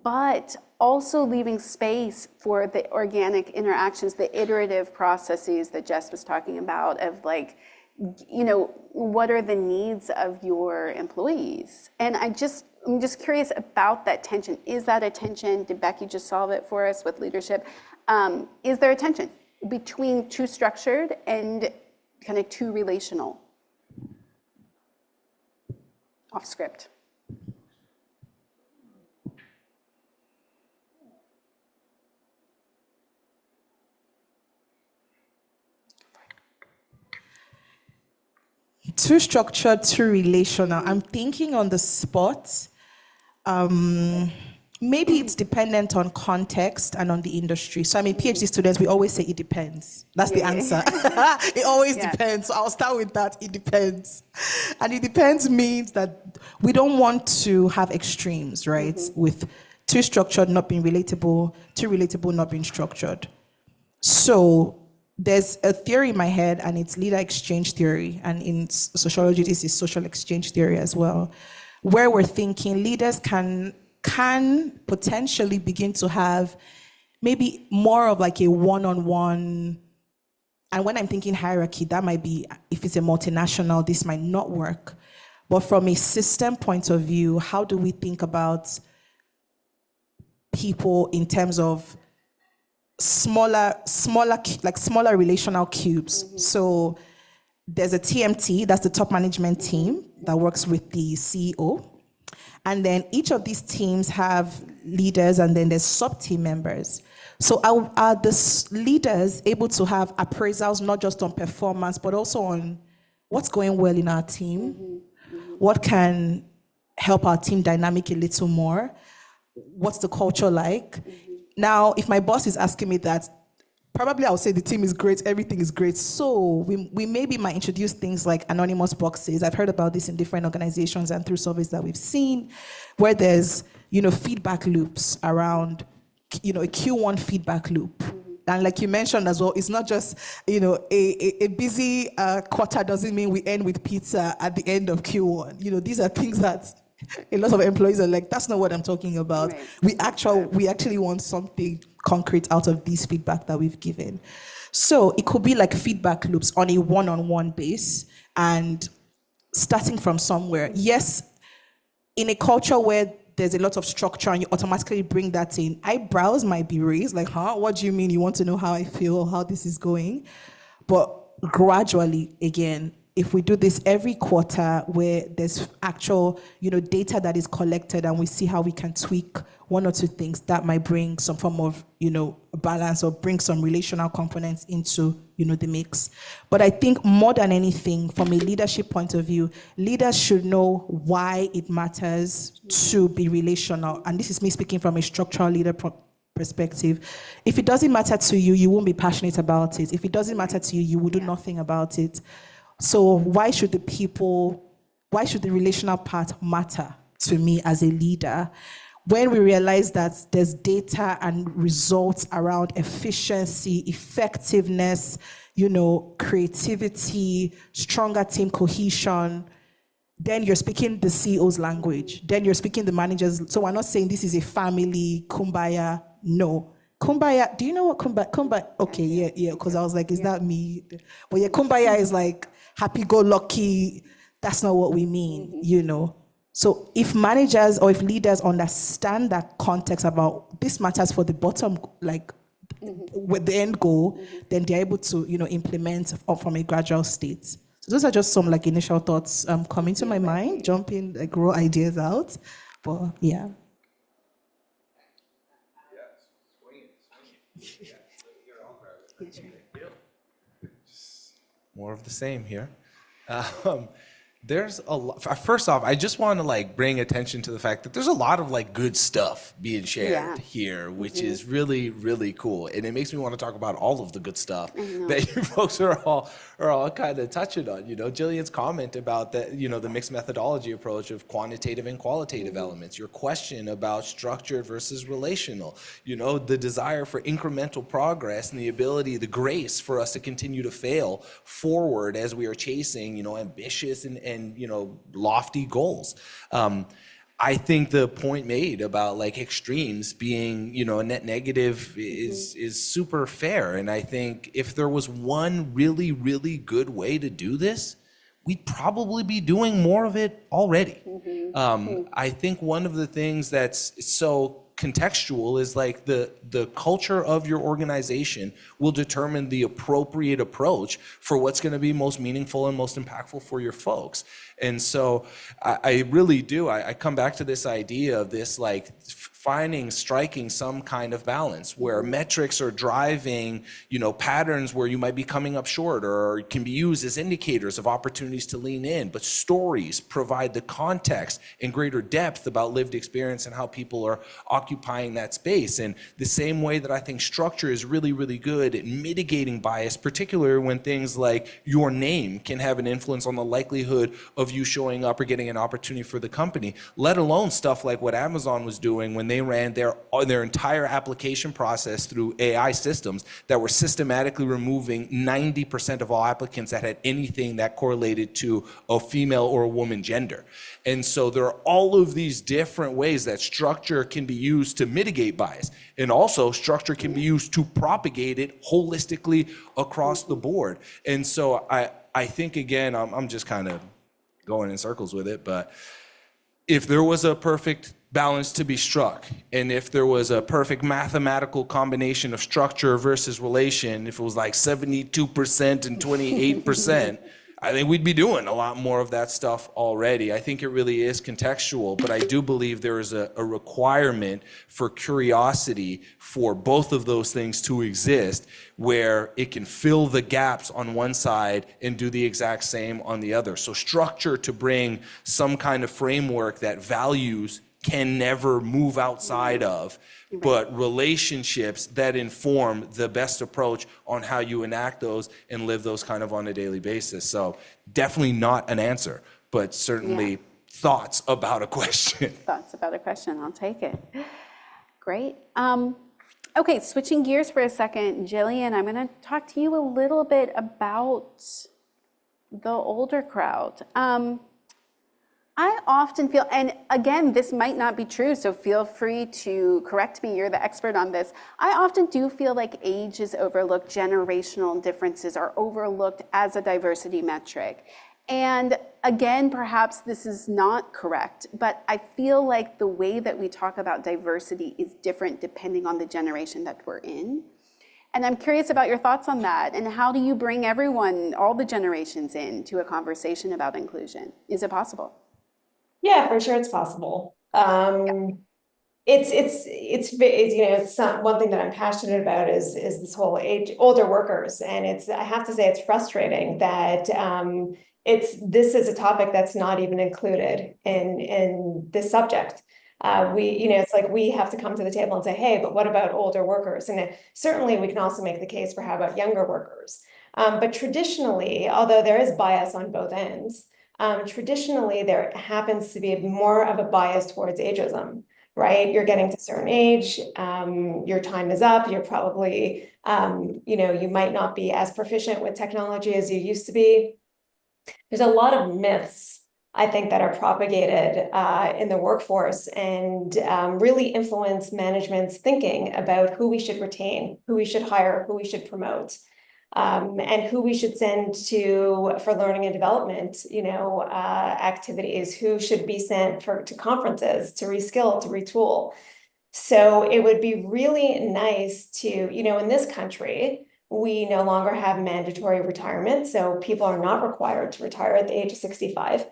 but also leaving space for the organic interactions, the iterative processes that Jess was talking about of like, what are the needs of your employees? And I'm just curious about that tension. Is that a tension? Did Becky just solve it for us with leadership? Is there a tension between too structured and kind of too relational? Off script. Too structured, too relational. I'm thinking on the spot. Maybe it's dependent on context and on the industry. So PhD students, we always say it depends. That's the answer. It always depends. So I'll start with that. It depends. And it depends means that we don't want to have extremes, right? With too structured not being relatable, too relatable not being structured. So there's a theory in my head, and it's leader exchange theory. And in sociology, this is social exchange theory as well, where we're thinking leaders can potentially begin to have maybe more of like a one-on-one And when I'm thinking hierarchy, that might be, if it's a multinational, this might not work. But from a system point of view, how do we think about people in terms of smaller relational cubes? So there's a TMT, that's the top management team that works with the CEO. And then each of these teams have leaders, and then there's sub-team members. So are the leaders able to have appraisals, not just on performance, but also on what's going well in our team? What can help our team dynamic a little more? What's the culture like? Now, if my boss is asking me that, probably I'll say the team is great, everything is great. So we maybe might introduce things like anonymous boxes. I've heard about this in different organizations and through surveys that we've seen, where there's, feedback loops around, a Q1 feedback loop. And like you mentioned as well, it's not just, a busy quarter doesn't mean we end with pizza at the end of Q1. These are things that a lot of employees are like, that's not what I'm talking about. Right. We actually want something concrete out of these feedback that we've given. So it could be like feedback loops on a one-on-one base and starting from somewhere. Yes, in a culture where there's a lot of structure and you automatically bring that in, eyebrows might be raised, like, what do you mean you want to know how I feel, how this is going? But gradually, again, if we do this every quarter where there's actual, data that is collected and we see how we can tweak one or two things, that might bring some form of, balance or bring some relational components into, the mix. But I think more than anything, from a leadership point of view, leaders should know why it matters to be relational. And this is me speaking from a structural leader perspective. If it doesn't matter to you, you won't be passionate about it. If it doesn't matter to you, you will do nothing about it. So why should the relational part matter to me as a leader? When we realize that there's data and results around efficiency, effectiveness, creativity, stronger team cohesion, then you're speaking the CEO's language. Then you're speaking the manager's. So we're not saying this is a family, kumbaya. No. Kumbaya, do you know what kumbaya? Okay, yeah, because I was like, is that me? But yeah, kumbaya is like happy-go-lucky. That's not what we mean, So if managers or if leaders understand that context about this matters for the bottom, like with the end goal, then they're able to, implement from a gradual state. So those are just some like initial thoughts coming to my mind, jumping, like raw ideas out. But yeah. More of the same here. There's a lot. First off, I just want to bring attention to the fact that there's a lot of good stuff being shared here, which is really, really cool. And it makes me want to talk about all of the good stuff that you folks are all kind of touching on. Gillian's comment about the mixed methodology approach of quantitative and qualitative elements. Your question about structured versus relational. The desire for incremental progress and the ability, the grace for us to continue to fail forward as we are chasing, ambitious and lofty goals. I think the point made about extremes being, a net negative is super fair. And I think if there was one really, really good way to do this, we'd probably be doing more of it already. I think one of the things that's so contextual is the culture of your organization will determine the appropriate approach for what's going to be most meaningful and most impactful for your folks. And so I really do. I come back to this idea of this striking some kind of balance where metrics are driving, patterns where you might be coming up short or can be used as indicators of opportunities to lean in, but stories provide the context and greater depth about lived experience and how people are occupying that space. And the same way that I think structure is really, really good at mitigating bias, particularly when things like your name can have an influence on the likelihood of of you showing up or getting an opportunity for the company, let alone stuff like what Amazon was doing when they ran their entire application process through AI systems that were systematically removing 90% of all applicants that had anything that correlated to a female or a woman gender. And so there are all of these different ways that structure can be used to mitigate bias. And also structure can be used to propagate it holistically across the board. And so I think, again, I'm just kind of going in circles with it, but if there was a perfect balance to be struck, and if there was a perfect mathematical combination of structure versus relation, if it was like 72% and 28%, I think we'd be doing a lot more of that stuff already. I think it really is contextual, but I do believe there is a requirement for curiosity for both of those things to exist, where it can fill the gaps on one side and do the exact same on the other. So structure to bring some kind of framework that values can never move outside of, but relationships that inform the best approach on how you enact those and live those kind of on a daily basis. So definitely not an answer, but certainly thoughts about a question. Thoughts about a question, I'll take it. Great. Okay, switching gears for a second, Gillian, I'm gonna talk to you a little bit about the older crowd. I often feel, and again, this might not be true, so feel free to correct me, you're the expert on this. I often do feel like age is overlooked, generational differences are overlooked as a diversity metric. And again, perhaps this is not correct, but I feel like the way that we talk about diversity is different depending on the generation that we're in. And I'm curious about your thoughts on that, and how do you bring everyone, all the generations in to a conversation about inclusion? Is it possible? Yeah, for sure, it's possible. It's not one thing that I'm passionate about is this whole older workers, and I have to say it's frustrating that this is a topic that's not even included in this subject. It's like we have to come to the table and say, hey, but what about older workers? And certainly we can also make the case for how about younger workers. But traditionally, although there is bias on both ends, traditionally, there happens to be more of a bias towards ageism, right? You're getting to a certain age, your time is up, you're probably, you might not be as proficient with technology as you used to be. There's a lot of myths, I think, that are propagated in the workforce and really influence management's thinking about who we should retain, who we should hire, who we should promote. And who we should send for learning and development, activities, who should be sent to conferences, to reskill, to retool. So it would be really nice to, in this country, we no longer have mandatory retirement. So people are not required to retire at the age of 65.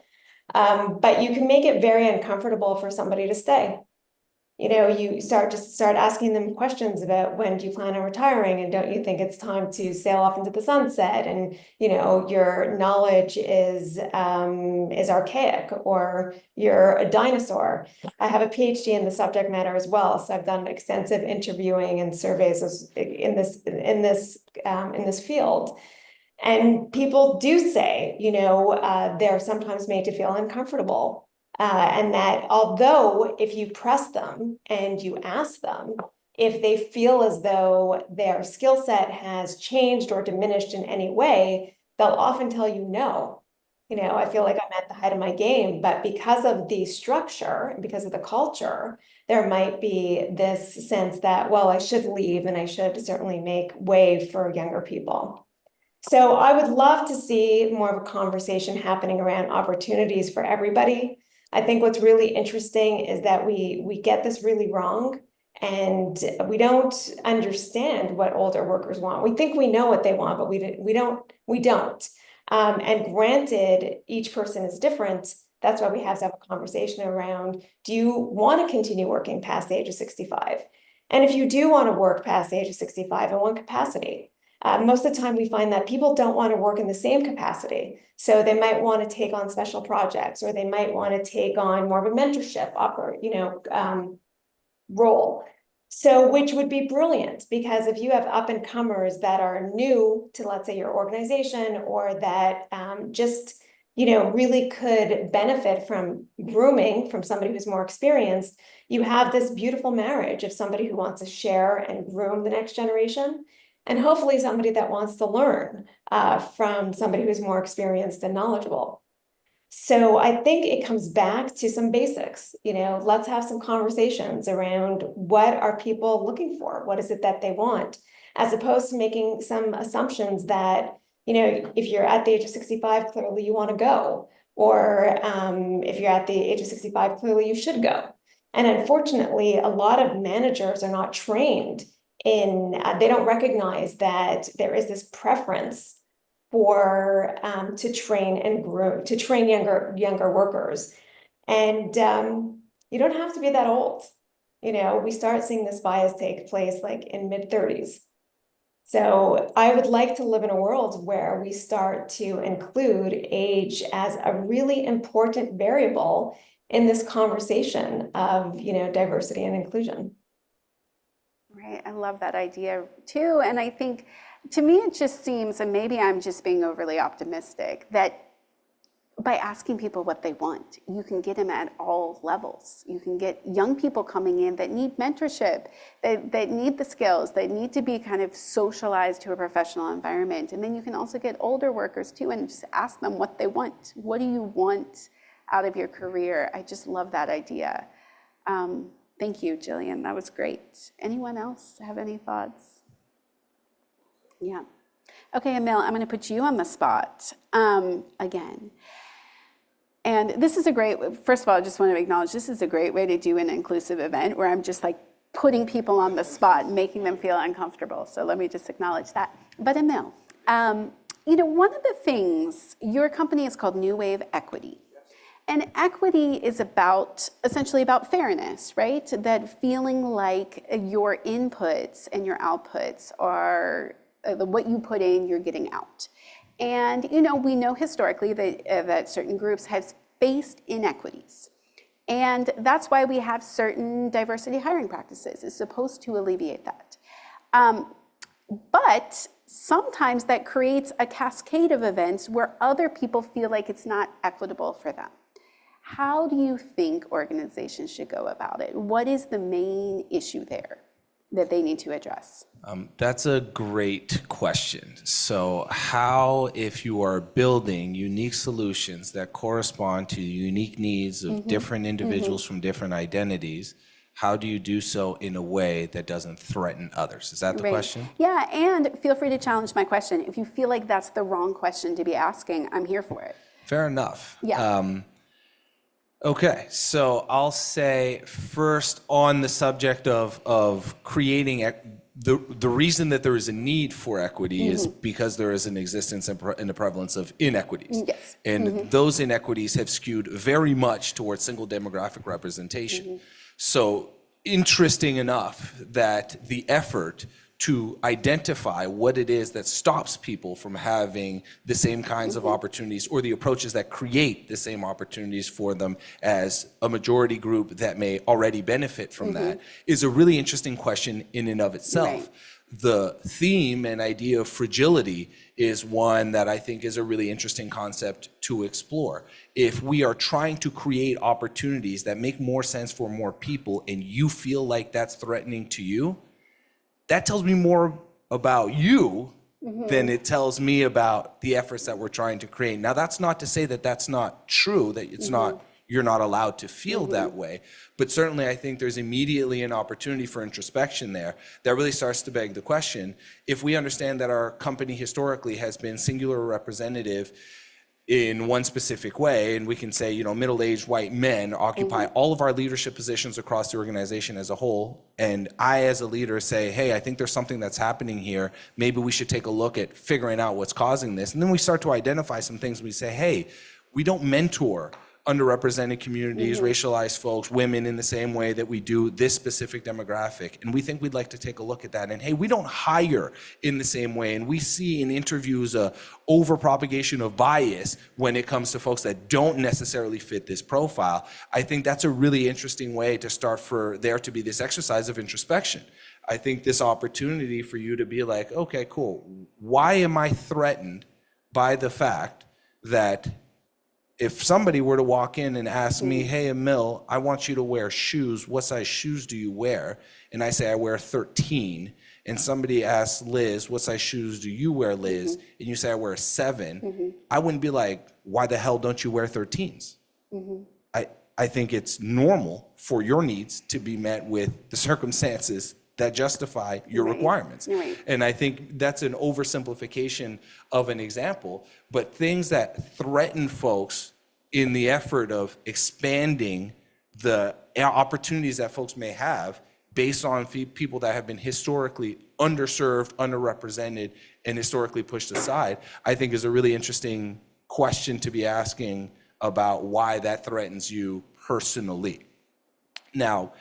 But you can make it very uncomfortable for somebody to stay. You start asking them questions about when do you plan on retiring, and don't you think it's time to sail off into the sunset? And your knowledge is archaic, or you're a dinosaur. I have a PhD in the subject matter as well, so I've done extensive interviewing and surveys in this field. And people do say, they're sometimes made to feel uncomfortable. And that although if you press them and you ask them if they feel as though their skill set has changed or diminished in any way, they'll often tell you no. I feel like I'm at the height of my game, but because of the structure and because of the culture, there might be this sense that, well, I should leave and I should certainly make way for younger people. So I would love to see more of a conversation happening around opportunities for everybody. I think what's really interesting is that we get this really wrong, and we don't understand what older workers want. We think we know what they want, but we don't. And granted, each person is different. That's why we have to have a conversation around, do you want to continue working past the age of 65? And if you do want to work past the age of 65, in what capacity? Most of the time we find that people don't want to work in the same capacity. So they might want to take on special projects, or they might want to take on more of a mentorship role. So which would be brilliant, because if you have up and comers that are new to, let's say, your organization, or that just really could benefit from grooming from somebody who's more experienced, you have this beautiful marriage of somebody who wants to share and groom the next generation, and hopefully somebody that wants to learn from somebody who's more experienced and knowledgeable. So I think it comes back to some basics, let's have some conversations around what are people looking for? What is it that they want? As opposed to making some assumptions that, if you're at the age of 65, clearly you want to go. Or if you're at the age of 65, clearly you should go. And unfortunately, a lot of managers are not trained they don't recognize that there is this preference for to train and groom, to train younger workers. And you don't have to be that old. We start seeing this bias take place like in mid-30s. So I would like to live in a world where we start to include age as a really important variable in this conversation of, diversity and inclusion. Right, I love that idea too. And I think, to me, it just seems, and maybe I'm just being overly optimistic, that by asking people what they want, you can get them at all levels. You can get young people coming in that need mentorship, that need the skills, that need to be kind of socialized to a professional environment. And then you can also get older workers too and just ask them what they want. What do you want out of your career? I just love that idea. Thank you, Gillian. That was great. Anyone else have any thoughts? Yeah. Okay, Emil, I'm going to put you on the spot again. And this is first of all, I just want to acknowledge this is a great way to do an inclusive event where I'm just like putting people on the spot, making them feel uncomfortable. So let me just acknowledge that. But Emil, one of the things, your company is called NuWave Equity. And equity is essentially about fairness, right? That feeling like your inputs and your outputs are what you put in, you're getting out. And, we know historically that certain groups have faced inequities. And that's why we have certain diversity hiring practices. It's supposed to alleviate that. But sometimes that creates a cascade of events where other people feel like it's not equitable for them. How do you think organizations should go about it? What is the main issue there that they need to address? That's a great question. So how, if you are building unique solutions that correspond to the unique needs of different individuals from different identities, how do you do so in a way that doesn't threaten others? Is that the question? Yeah, and feel free to challenge my question. If you feel like that's the wrong question to be asking, I'm here for it. Fair enough. Yeah. Okay, so I'll say first on the subject of creating the reason that there is a need for equity is because there is an existence and a prevalence of inequities. Yes. And those inequities have skewed very much towards single demographic representation. So interesting enough that the effort to identify what it is that stops people from having the same kinds of opportunities or the approaches that create the same opportunities for them as a majority group that may already benefit from that is a really interesting question in and of itself. Right. The theme and idea of fragility is one that I think is a really interesting concept to explore. If we are trying to create opportunities that make more sense for more people and you feel like that's threatening to you, that tells me more about you than it tells me about the efforts that we're trying to create. Now, that's not to say that that's not true, that it's not, you're not allowed to feel that way. But certainly I think there's immediately an opportunity for introspection there that really starts to beg the question, if we understand that our company historically has been singular representative in one specific way, and we can say, middle-aged white men occupy all of our leadership positions across the organization as a whole, and I as a leader say, hey, I think there's something that's happening here, maybe we should take a look at figuring out what's causing this, and then we start to identify some things. We say, hey, we don't mentor underrepresented communities, racialized folks, women in the same way that we do this specific demographic. And we think we'd like to take a look at that. And hey, we don't hire in the same way. And we see in interviews a overpropagation of bias when it comes to folks that don't necessarily fit this profile. I think that's a really interesting way to start for there to be this exercise of introspection. I think this opportunity for you to be like, okay, cool. Why am I threatened by the fact that if somebody were to walk in and ask me, hey, Emil, I want you to wear shoes. What size shoes do you wear? And I say, I wear 13. And somebody asks Liz, what size shoes do you wear, Liz? And you say, I wear a 7. I wouldn't be like, why the hell don't you wear 13s? I think it's normal for your needs to be met with the circumstances that justify your requirements. Right. And I think that's an oversimplification of an example, but things that threaten folks in the effort of expanding the opportunities that folks may have based on people that have been historically underserved, underrepresented, and historically pushed aside, I think is a really interesting question to be asking about why that threatens you personally. Now,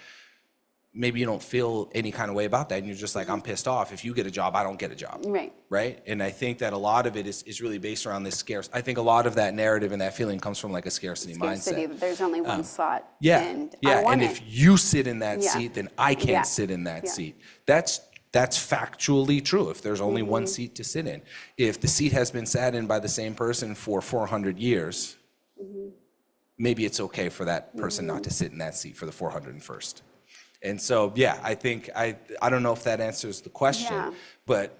maybe you don't feel any kind of way about that, and you're just like, I'm pissed off. If you get a job, I don't get a job. Right. Right? And I think that a lot of it is really based around this I think a lot of that narrative and that feeling comes from like a scarcity Scarcity, mindset. there's only one slot. Yeah, And yeah. I want And it. if you sit in that Yeah. seat, then I can't Yeah. sit in that Yeah. seat. That's factually true. If there's only one seat to sit in, if the seat has been sat in by the same person for 400 years, maybe it's okay for that person not to sit in that seat for the 401st. And so, yeah, I think I don't know if that answers the question, Yeah. but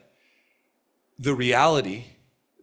the reality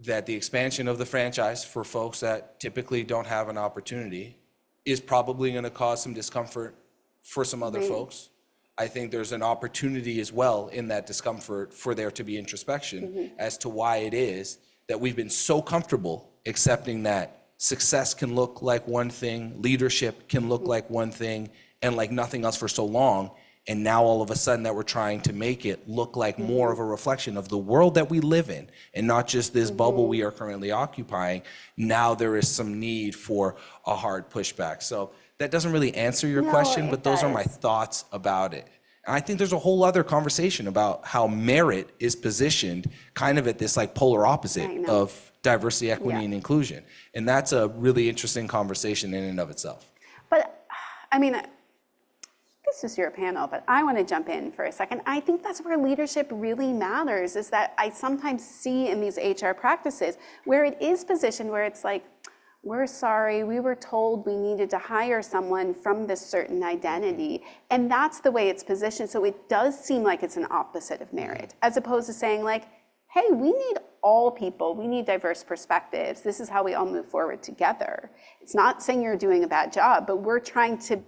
that the expansion of the franchise for folks that typically don't have an opportunity is probably going to cause some discomfort for some other folks. I think there's an opportunity as well in that discomfort for there to be introspection as to why it is that we've been so comfortable accepting that success can look like one thing, leadership can look like one thing, and like nothing else for so long. And now all of a sudden that we're trying to make it look like more of a reflection of the world that we live in and not just this bubble we are currently occupying. Now there is some need for a hard pushback. So that doesn't really answer your question, but those are my thoughts about it. And I think there's a whole other conversation about how merit is positioned kind of at this like polar opposite of diversity, equity, and inclusion. And that's a really interesting conversation in and of itself. But I mean, this is your panel, but I want to jump in for a second. I think that's where leadership really matters, is that I sometimes see in these HR practices where it is positioned where it's like, we're sorry, we were told we needed to hire someone from this certain identity. And that's the way it's positioned. So it does seem like it's an opposite of merit, as opposed to saying like, hey, we need all people, we need diverse perspectives. This is how we all move forward together. It's not saying you're doing a bad job, but we're trying to,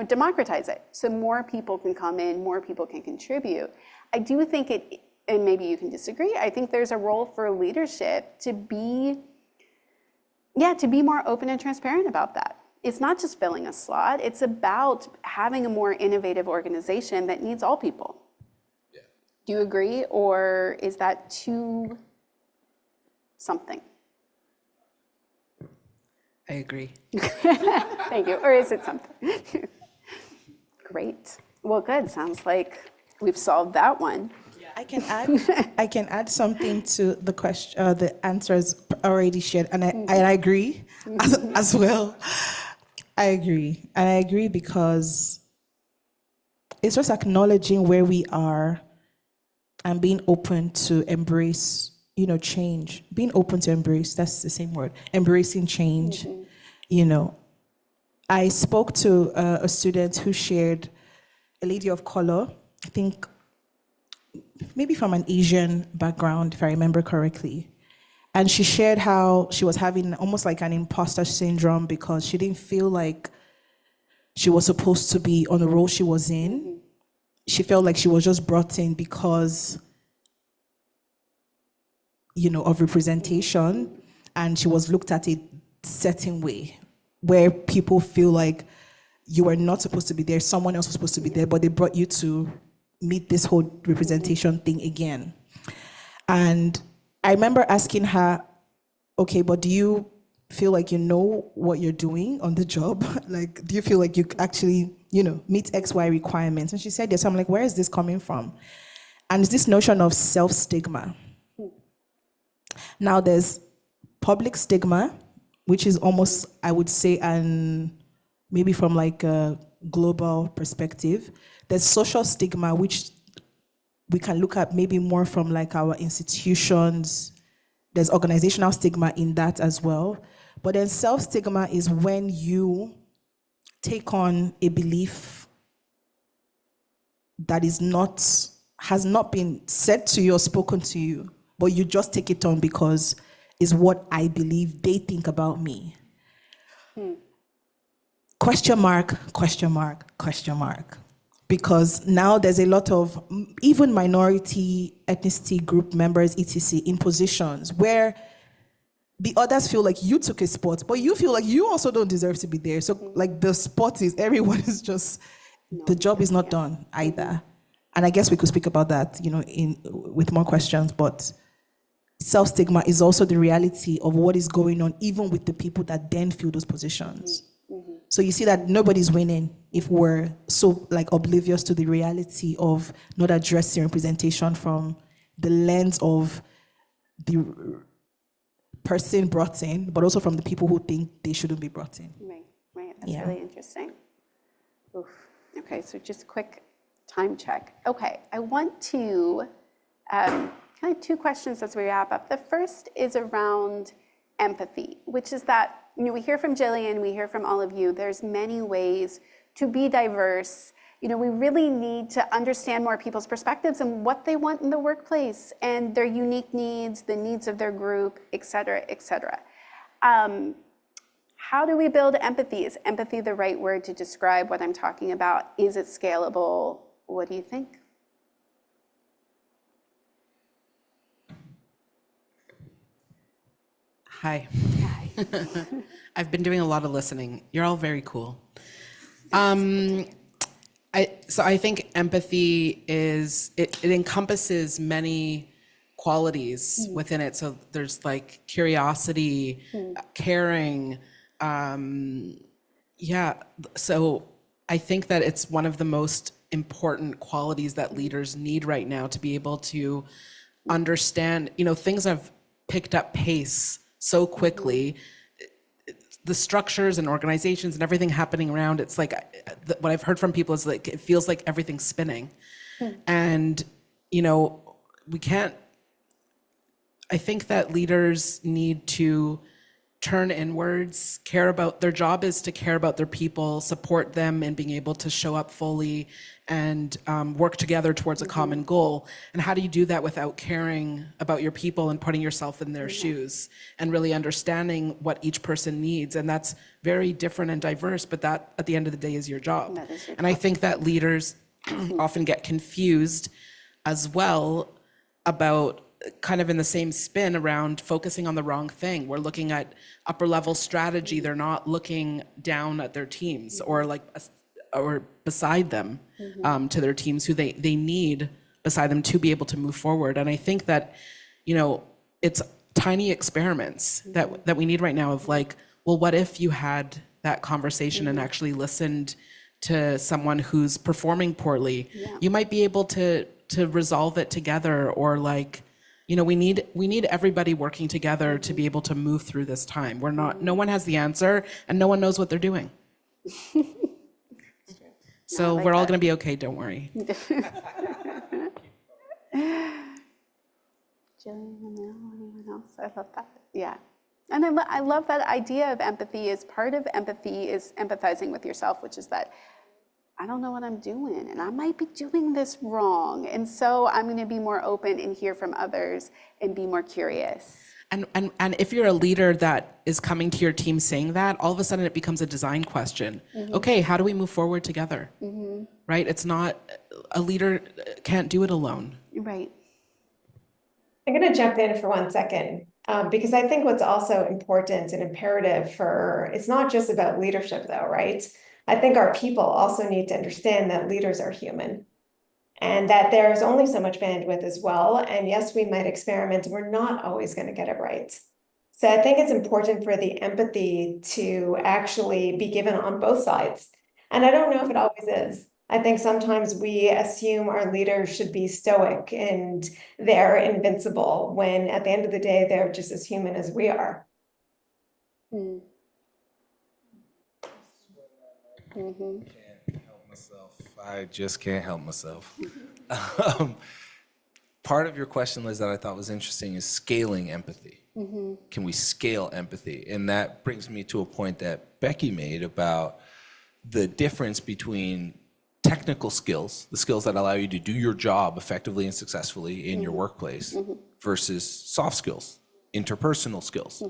democratize it so more people can come in, more people can contribute. I do think it, and maybe you can disagree, I think there's a role for leadership to be more open and transparent about that. It's not just filling a slot, it's about having a more innovative organization that needs all people. Yeah. Do you agree, or is that too something? I agree. Thank you. Or is it something? Great. Well, good. Sounds like we've solved that one. I can add something to the question, the answers already shared, and I agree as well. I agree, and I agree because it's just acknowledging where we are and being open to embrace, change. Being open to embrace, that's the same word, embracing change. I spoke to a student who shared, a lady of color, I think maybe from an Asian background, if I remember correctly. And she shared how she was having almost like an imposter syndrome because she didn't feel like she was supposed to be on the role she was in. She felt like she was just brought in because, of representation, and she was looked at a certain way where people feel like you were not supposed to be there, someone else was supposed to be there, but they brought you to meet this whole representation thing again. And I remember asking her, okay, but do you feel like you know what you're doing on the job? Like, do you feel like you actually, meet XY requirements? And she said yes. I'm like, where is this coming from? And it's this notion of self-stigma. Now there's public stigma, which is almost, I would say, maybe from like a global perspective. There's social stigma, which we can look at maybe more from like our institutions. There's organizational stigma in that as well. But then self-stigma is when you take on a belief that has not been said to you or spoken to you, but you just take it on because it's what I believe they think about me. Question mark, question mark, question mark. Because now there's a lot of even minority ethnicity group members, etc., in positions where the others feel like you took a spot, but you feel like you also don't deserve to be there. So like the spot is, everyone is just, the job is not done either. And I guess we could speak about that, with more questions, but self-stigma is also the reality of what is going on, even with the people that then fill those positions. So you see that nobody's winning if we're so oblivious to the reality of not addressing representation from the lens of the person brought in, but also from the people who think they shouldn't be brought in. Right. That's really interesting. Oof. Okay, so just a quick time check. Okay, I want to kind of two questions as we wrap up. The first is around empathy, which is that, we hear from Gillian, we hear from all of you, there's many ways to be diverse. We really need to understand more people's perspectives and what they want in the workplace and their unique needs, the needs of their group, et cetera, et cetera. How do we build empathy? Is empathy the right word to describe what I'm talking about? Is it scalable? What do you think? Hi. I've been doing a lot of listening. You're all very cool. I think empathy it encompasses many qualities within it. So there's curiosity, caring. So I think that it's one of the most important qualities that leaders need right now to be able to understand, things have picked up pace so quickly. The structures and organizations and everything happening around, it's what I've heard from people is it feels like everything's spinning. And, we can't, I think that leaders need to turn inwards, their job is to care about their people, support them in being able to show up fully and work together towards a common goal. And how do you do that without caring about your people and putting yourself in their shoes and really understanding what each person needs? And that's very different and diverse, but that at the end of the day is your job. And I think that leaders often get confused as well about kind of in the same spin around focusing on the wrong thing. We're looking at upper level strategy. They're not looking down at their teams or beside them to their teams who they need beside them to be able to move forward. And I think that, it's tiny experiments that we need right now of what if you had that conversation and actually listened to someone who's performing poorly? You might be able to resolve it together, or we need everybody working together to be able to move through this time. No one has the answer and no one knows what they're doing. So we're all going to be okay, don't worry. Gillian, anyone else? I love that. Yeah. And I love that idea of empathy. Is part of empathy is empathizing with yourself, which is that I don't know what I'm doing and I might be doing this wrong. And so I'm going to be more open and hear from others and be more curious. And if you're a leader that is coming to your team saying that, all of a sudden it becomes a design question. Okay, how do we move forward together? Right? It's not, a leader can't do it alone. Right. I'm going to jump in for 1 second, because I think what's also important and imperative it's not just about leadership though, right? I think our people also need to understand that leaders are human and that there's only so much bandwidth as well. And yes, we might experiment. We're not always going to get it right. So I think it's important for the empathy to actually be given on both sides. And I don't know if it always is. I think sometimes we assume our leaders should be stoic and they're invincible when at the end of the day, they're just as human as we are. Can't help myself. I just can't help myself. part of your question, Liz, that I thought was interesting is scaling empathy. Can we scale empathy? And that brings me to a point that Becky made about the difference between technical skills, the skills that allow you to do your job effectively and successfully in your workplace, versus soft skills, interpersonal skills.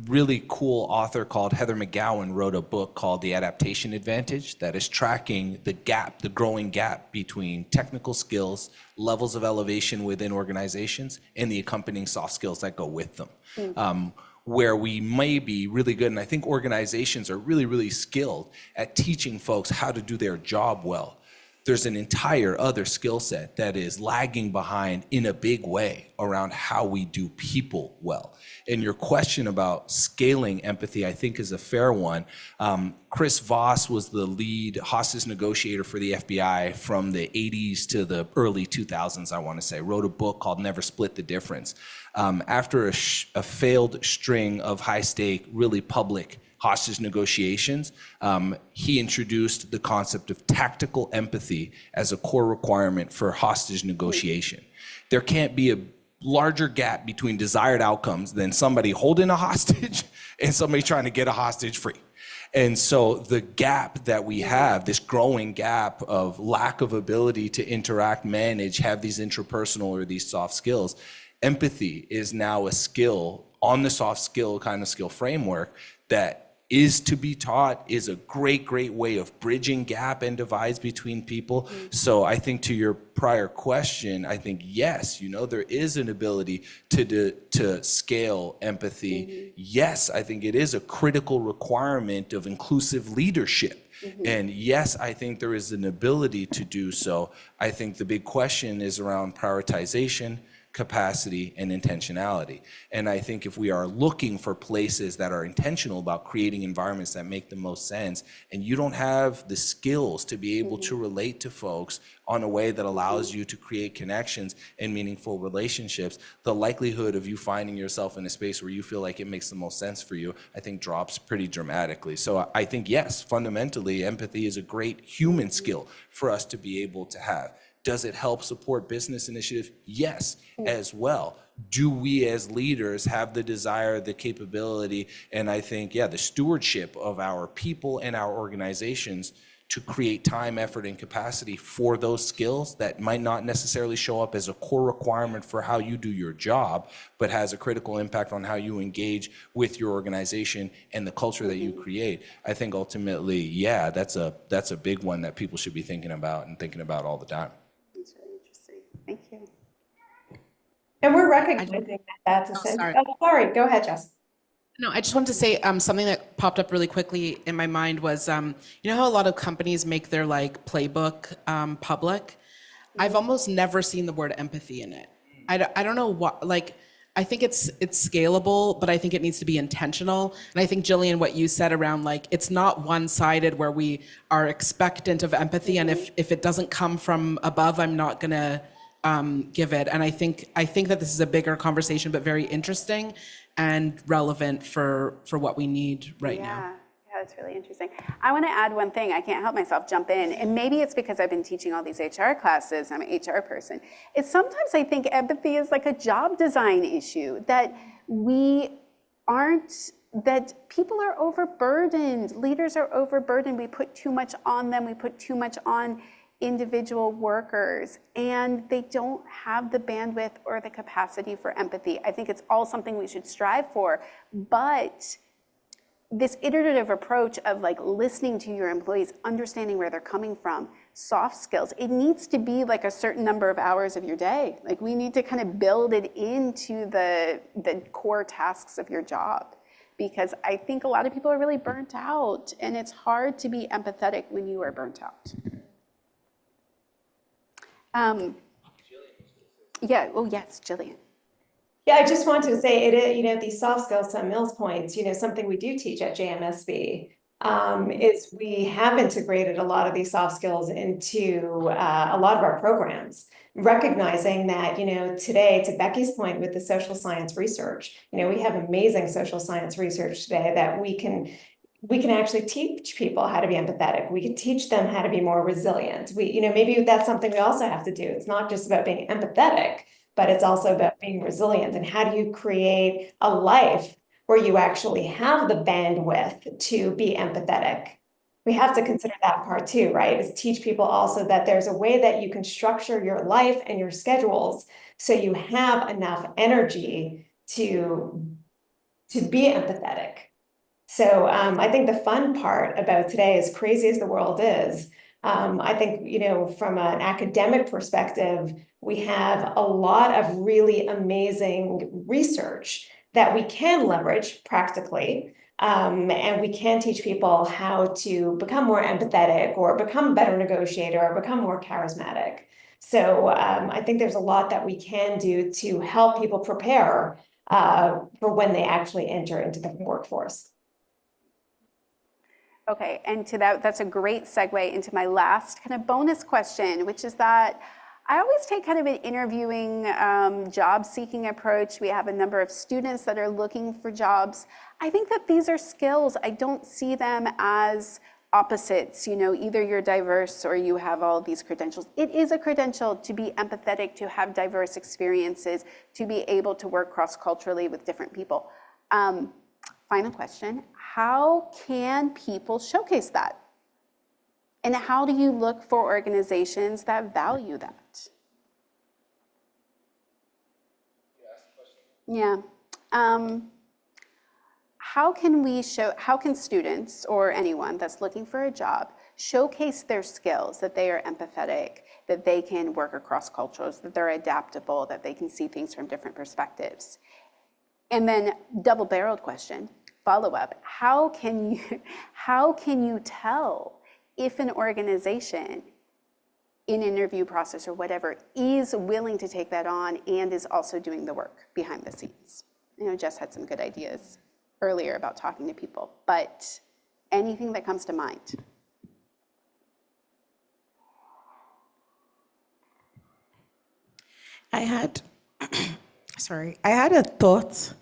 Really cool author called Heather McGowan wrote a book called The Adaptation Advantage that is tracking the gap, the growing gap between technical skills, levels of elevation within organizations, and the accompanying soft skills that go with them. Where we may be really good, and I think organizations are really, really skilled at teaching folks how to do their job well. There's an entire other skill set that is lagging behind in a big way around how we do people well. And your question about scaling empathy, I think, is a fair one. Chris Voss was the lead hostage negotiator for the FBI from the 80s to the early 2000s, I want to say. Wrote a book called Never Split the Difference. After a failed string of high-stake, really public hostage negotiations, he introduced the concept of tactical empathy as a core requirement for hostage negotiation. There can't be a larger gap between desired outcomes than somebody holding a hostage and somebody trying to get a hostage free. And so the gap that we have, this growing gap of lack of ability to interact, manage, have these intrapersonal or these soft skills, empathy is now a skill on the soft skill kind of skill framework that is to be taught, is a great, great way of bridging gap and divides between people. So I think to your prior question, I think, yes, there is an ability to scale empathy. Yes, I think it is a critical requirement of inclusive leadership. And yes, I think there is an ability to do so. I think the big question is around prioritization, capacity, and intentionality. And I think if we are looking for places that are intentional about creating environments that make the most sense, and you don't have the skills to be able to relate to folks on a way that allows you to create connections and meaningful relationships, the likelihood of you finding yourself in a space where you feel like it makes the most sense for you, I think drops pretty dramatically. So I think, yes, fundamentally, empathy is a great human skill for us to be able to have. Does it help support business initiatives? Yes, as well. Do we as leaders have the desire, the capability, and I think, the stewardship of our people and our organizations to create time, effort, and capacity for those skills that might not necessarily show up as a core requirement for how you do your job, but has a critical impact on how you engage with your organization and the culture that you create? I think ultimately, that's a big one that people should be thinking about and thinking about all the time. That's really interesting. Thank you. And we're recognizing that that's essential. sorry. Oh, sorry, go ahead, Jess. No, I just wanted to say something that popped up really quickly in my mind was, you know how a lot of companies make their playbook public? I've almost never seen the word empathy in it. I don't know what, I think it's scalable, but I think it needs to be intentional. And I think, Gillian, what you said around it's not one-sided where we are expectant of empathy, and if it doesn't come from above, I'm not gonna give it. And I think that this is a bigger conversation, but very interesting and relevant for what we need right now. Yeah, that's really interesting. I want to add one thing. I can't help myself jump in. And maybe it's because I've been teaching all these HR classes. I'm an HR person. It's sometimes I think empathy is like a job design issue, that that people are overburdened. Leaders are overburdened. We put too much on them. We put too much on individual workers, and they don't have the bandwidth or the capacity for empathy. I think it's all something we should strive for, but this iterative approach of listening to your employees, understanding where they're coming from, soft skills, it needs to be a certain number of hours of your day. We need to kind of build it into the core tasks of your job, because I think a lot of people are really burnt out, and it's hard to be empathetic when you are burnt out. Yes, Gillian. Yeah, I just wanted to say these soft skills, to Mill's points, something we do teach at JMSB is we have integrated a lot of these soft skills into a lot of our programs, recognizing that, today, to Becky's point with the social science research, we have amazing social science research today that we can we can actually teach people how to be empathetic. We can teach them how to be more resilient. Maybe that's something we also have to do. It's not just about being empathetic, but it's also about being resilient. And how do you create a life where you actually have the bandwidth to be empathetic? We have to consider that part too, right? Is teach people also that there's a way that you can structure your life and your schedules so you have enough energy to be empathetic. So I think the fun part about today, as crazy as the world is, I think, from an academic perspective, we have a lot of really amazing research that we can leverage practically. And we can teach people how to become more empathetic or become a better negotiator or become more charismatic. So I think there's a lot that we can do to help people prepare for when they actually enter into the workforce. Okay, and to that's a great segue into my last kind of bonus question, which is that I always take kind of an interviewing, job-seeking approach. We have a number of students that are looking for jobs. I think that these are skills. I don't see them as opposites. Either you're diverse or you have all these credentials. It is a credential to be empathetic, to have diverse experiences, to be able to work cross-culturally with different people. Final question. How can people showcase that? And how do you look for organizations that value that? Yeah. How can students or anyone that's looking for a job showcase their skills, that they are empathetic, that they can work across cultures, that they're adaptable, that they can see things from different perspectives? And then double-barreled question, follow-up, how can you tell if an organization in interview process or whatever is willing to take that on and is also doing the work behind the scenes? Jess had some good ideas earlier about talking to people, but anything that comes to mind? I had a thought,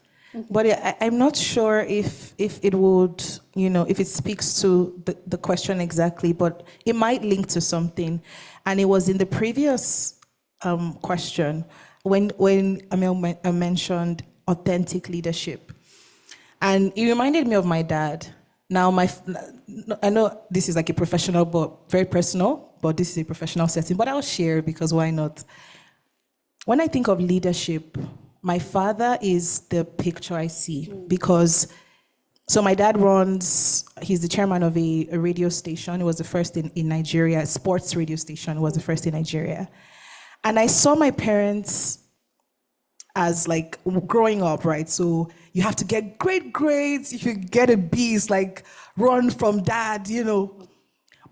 but I'm not sure if it would, if it speaks to the question exactly, but it might link to something. And it was in the previous question when Emil mentioned authentic leadership. And it reminded me of my dad. Now, I know this is like a professional, but very personal, but this is a professional setting, but I'll share because why not? When I think of leadership, my father is the picture I see because, so my dad he's the chairman of a radio station. It was the first in Nigeria, a sports radio station. It was the first in Nigeria. And I saw my parents as like growing up, right? So you have to get great grades. If you get a B, it's like run from dad,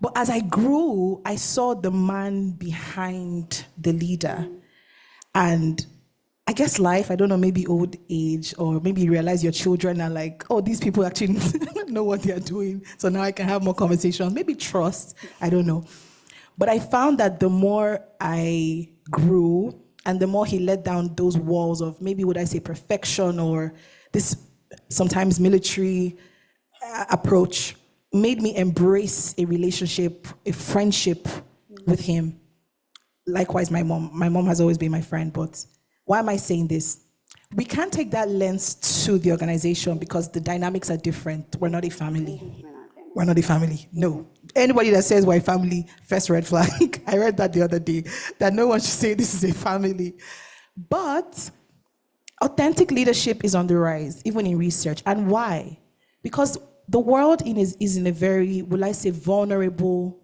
But as I grew, I saw the man behind the leader. And I guess life, I don't know, maybe old age, or maybe you realize your children are like, oh, these people actually know what they're doing. So now I can have more conversations, maybe trust, I don't know. But I found that the more I grew and the more he let down those walls of maybe would I say perfection or this sometimes military approach made me embrace a relationship, a friendship with him. Likewise, my mom has always been my friend, but why am I saying this? We can't take that lens to the organization because the dynamics are different. We're not a family. We're not a family. No. Anybody that says we're a family, first red flag. I read that the other day, that no one should say this is a family. But authentic leadership is on the rise, even in research. And why? Because the world is in a very, will I say, vulnerable,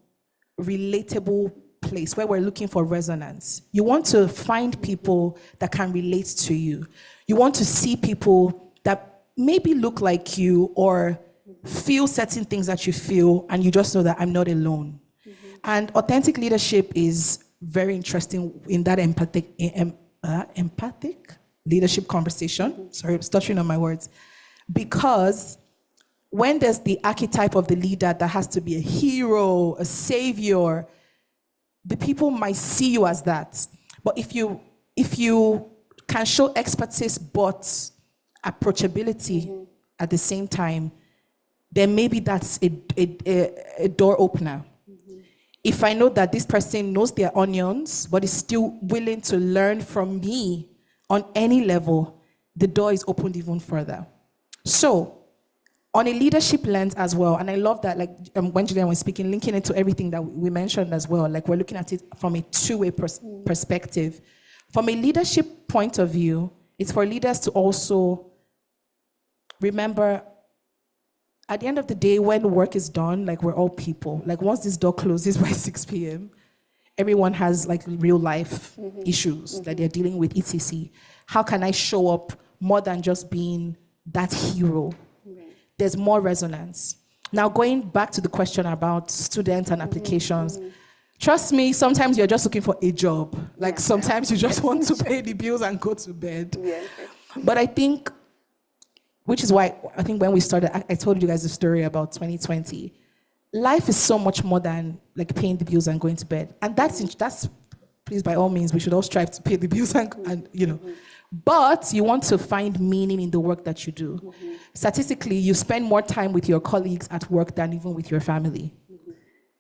relatable place where we're looking for resonance. You want to find people that can relate to you. You want to see people that maybe look like you or feel certain things that you feel, and you just know that I'm not alone. And authentic leadership is very interesting in that empathic leadership conversation. Sorry, I'm stuttering on my words. Because when there's the archetype of the leader that has to be a hero, a savior, the people might see you as that. But if you can show expertise but approachability at the same time, then maybe that's a door opener. If I know that this person knows their onions, but is still willing to learn from me on any level, the door is opened even further. So, on a leadership lens as well, and I love that, like when Gillian was speaking, linking it to everything that we mentioned as well, like we're looking at it from a two-way perspective. From a leadership point of view, it's for leaders to also remember, at the end of the day, when work is done, like we're all people. Like once this door closes by 6 p.m., everyone has like real life issues that they're dealing with, etc. How can I show up more than just being that hero? There's more resonance. Now, going back to the question about students and applications, trust me, sometimes you're just looking for a job. Like sometimes you just want to pay the bills and go to bed. But I think, which is why I think when we started, I told you guys the story about 2020. Life is so much more than like paying the bills and going to bed. And that's please, by all means, we should all strive to pay the bills and you know. But you want to find meaning in the work that you do. Statistically, you spend more time with your colleagues at work than even with your family.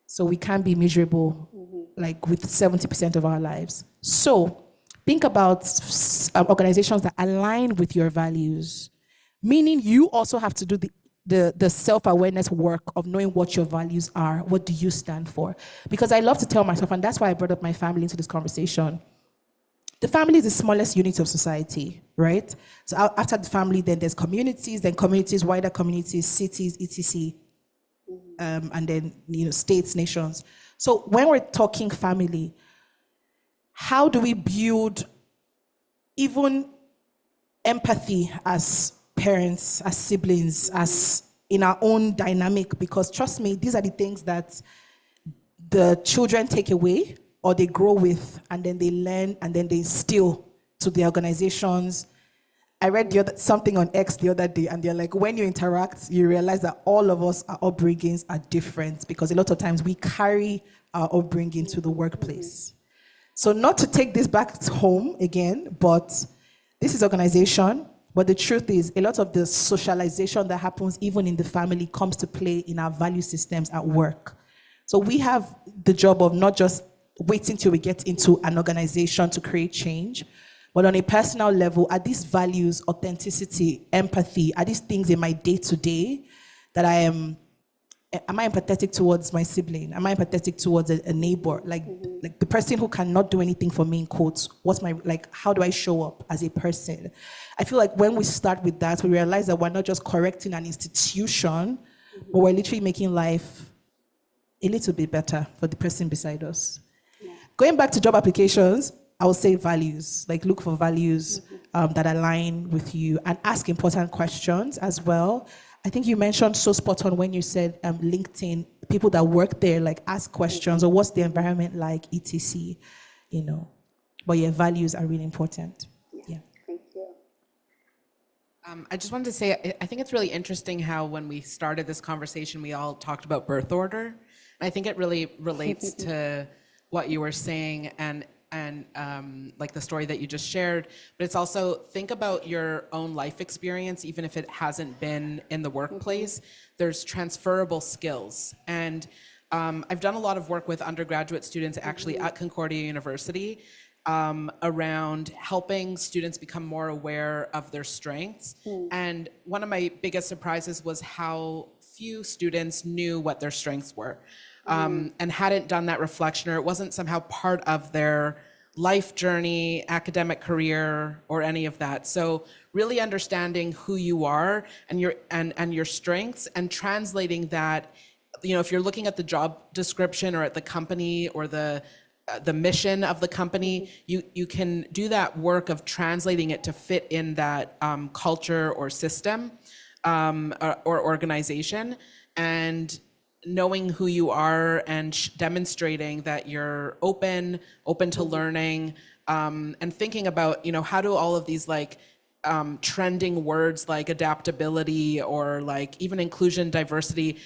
So we can be miserable like with 70% of our lives. So think about organizations that align with your values, meaning you also have to do the self-awareness work of knowing what your values are, what do you stand for? Because I love to tell myself, and that's why I brought up my family into this conversation, the family is the smallest unit of society, right? So after the family, then there's communities, wider communities, cities, etc. And then, you know, states, nations. So when we're talking family, how do we build even empathy as parents, as siblings, as in our own dynamic? Because trust me, these are the things that the children take away or they grow with, and then they learn, and then they instill to the organizations. I read something on X the other day, and they're like, when you interact, you realize that all of us, our upbringings are different, because a lot of times we carry our upbringing to the workplace. So not to take this back home again, but this is organization, but the truth is, a lot of the socialization that happens even in the family comes to play in our value systems at work. So we have the job of not just waiting till we get into an organization to create change, but on a personal level, are these values, authenticity, empathy, are these things in my day-to-day that am I empathetic towards my sibling? Am I empathetic towards a neighbor? Like the person who cannot do anything for me, in quotes, how do I show up as a person? I feel like when we start with that, we realize that we're not just correcting an institution, but we're literally making life a little bit better for the person beside us. Going back to job applications, I would say values, like look for values that align with you and ask important questions as well. I think you mentioned so spot on when you said LinkedIn, people that work there, like ask questions or what's the environment like, etc. You know, but your values are really important. Yeah. Thank you. I just wanted to say, I think it's really interesting how when we started this conversation, we all talked about birth order. And I think it really relates to what you were saying and like the story that you just shared, but it's also think about your own life experience, even if it hasn't been in the workplace. There's transferable skills. And I've done a lot of work with undergraduate students actually at Concordia University around helping students become more aware of their strengths. And one of my biggest surprises was how few students knew what their strengths were. And hadn't done that reflection, or it wasn't somehow part of their life journey, academic career, or any of that. So really understanding who you are and your strengths, and translating that, you know, if you're looking at the job description or at the company or the mission of the company, you can do that work of translating it to fit in that culture or system or organization, and knowing who you are and demonstrating that you're open to learning, and thinking about, you know, how do all of these like trending words like adaptability or like even inclusion, diversity,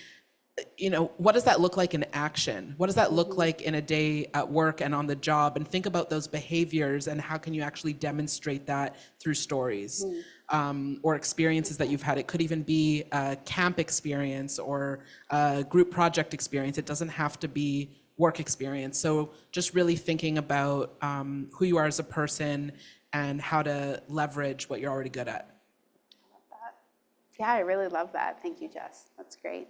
you know, what does that look like in action? What does that look like in a day at work and on the job? And think about those behaviors and how can you actually demonstrate that through stories. or experiences that you've had. It could even be a camp experience or a group project experience. It doesn't have to be work experience. So just really thinking about who you are as a person and how to leverage what you're already good at. Yeah, I really love that. Thank you, Jess. That's great.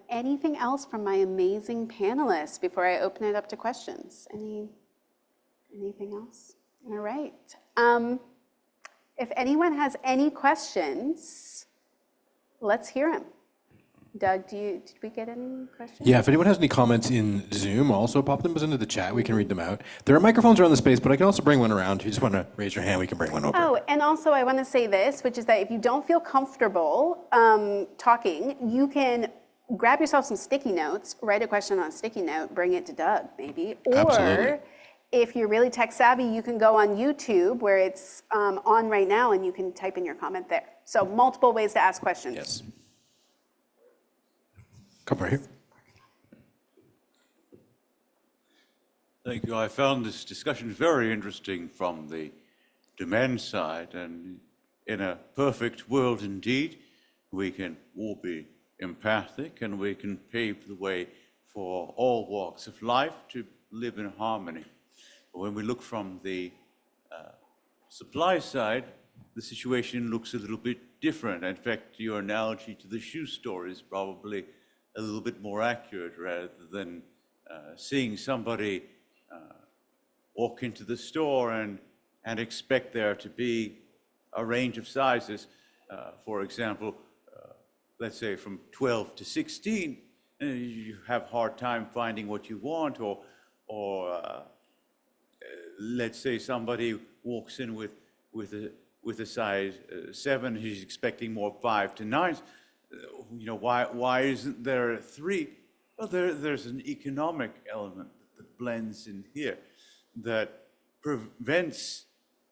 Anything else from my amazing panelists before I open it up to questions? Anything else? All right. If anyone has any questions, let's hear them. Doug, did we get any questions? Yeah, if anyone has any comments in Zoom, also pop them into the chat. We can read them out. There are microphones around the space, but I can also bring one around. If you just want to raise your hand, we can bring one over. Oh, and also I want to say this, which is that if you don't feel comfortable talking, you can grab yourself some sticky notes, write a question on a sticky note, bring it to Doug, maybe. Absolutely. Or if you're really tech savvy, you can go on YouTube where it's on right now and you can type in your comment there. So multiple ways to ask questions. Yes. Come right here. Thank you. I found this discussion very interesting from the demand side, and in a perfect world indeed, we can all be empathic and we can pave the way for all walks of life to live in harmony. But when we look from the supply side, the situation looks a little bit different. In fact, your analogy to the shoe store is probably a little bit more accurate, rather than seeing somebody walk into the store and expect there to be a range of sizes. For example, let's say from 12 to 16, you have a hard time finding what you want, or let's say somebody walks in with a size 7, he's expecting more 5 to 9s. You know, why isn't there a 3? Well, there's an economic element that blends in here that prevents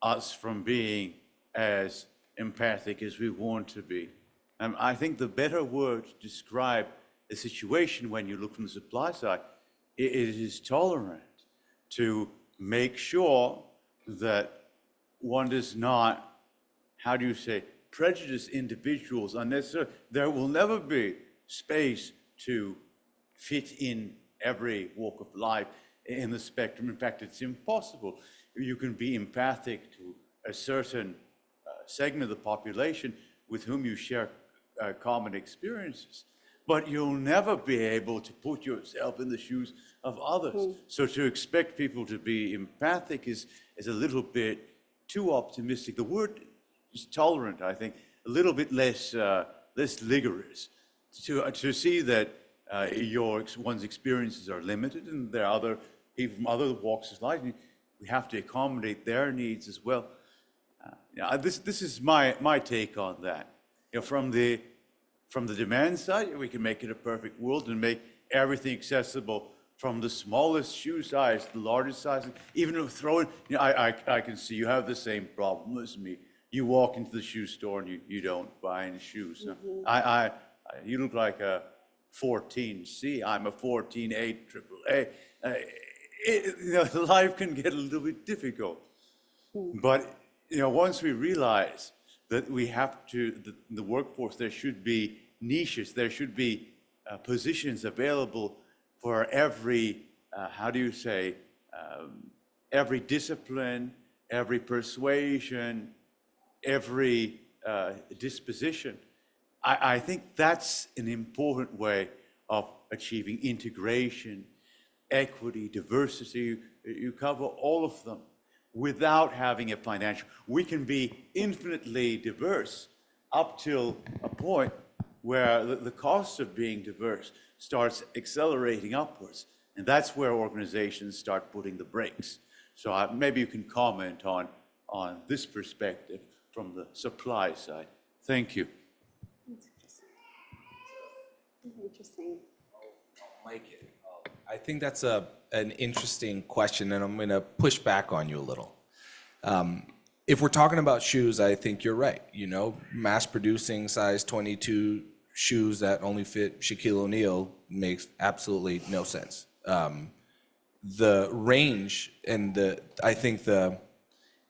us from being as empathic as we want to be. And I think the better word to describe a situation when you look from the supply side, it is tolerant, to make sure that one does not, how do you say, prejudice individuals unnecessarily. There will never be space to fit in every walk of life in the spectrum. In fact, it's impossible. You can be empathic to a certain segment of the population with whom you share common experiences, but you'll never be able to put yourself in the shoes of others. So to expect people to be empathic is a little bit too optimistic. The word is tolerant, I think, a little bit less rigorous, to see that one's experiences are limited, and there are other people from other walks of life. We have to accommodate their needs as well. This is my take on that. You know, from the demand side, we can make it a perfect world and make everything accessible, from the smallest shoe size to the largest size. Even throw in, you know, I can see you have the same problem as me. You walk into the shoe store and you don't buy any shoes. You look like a 14C. I'm a 14A AAA. You know, life can get a little bit difficult. But you know, once we realize that we have to, the workforce, there should be niches, there should be positions available for every, how do you say, every discipline, every persuasion, every disposition. I think that's an important way of achieving integration, equity, diversity. You cover all of them without having a financial. We can be infinitely diverse up till a point where the cost of being diverse starts accelerating upwards. And that's where organizations start putting the brakes. So maybe you can comment on this perspective from the supply side. Thank you. That's interesting. I'll make it. I think that's an interesting question, and I'm going to push back on you a little. If we're talking about shoes, I think you're right. You know, mass producing size 22 shoes that only fit Shaquille O'Neal makes absolutely no sense. The range and I think the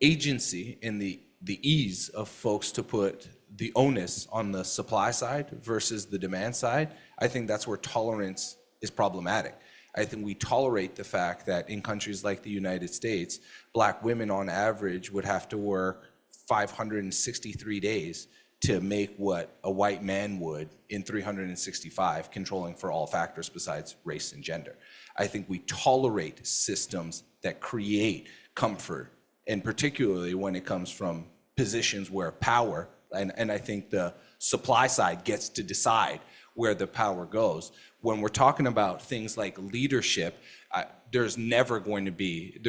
agency and the ease of folks to put the onus on the supply side versus the demand side, I think that's where tolerance is problematic. I think we tolerate the fact that in countries like the United States, Black women on average would have to work 563 days to make what a white man would in 365, controlling for all factors besides race and gender. I think we tolerate systems that create comfort, and particularly when it comes from positions where power, and I think the supply side gets to decide where the power goes. When we're talking about things like leadership, there's never going to be,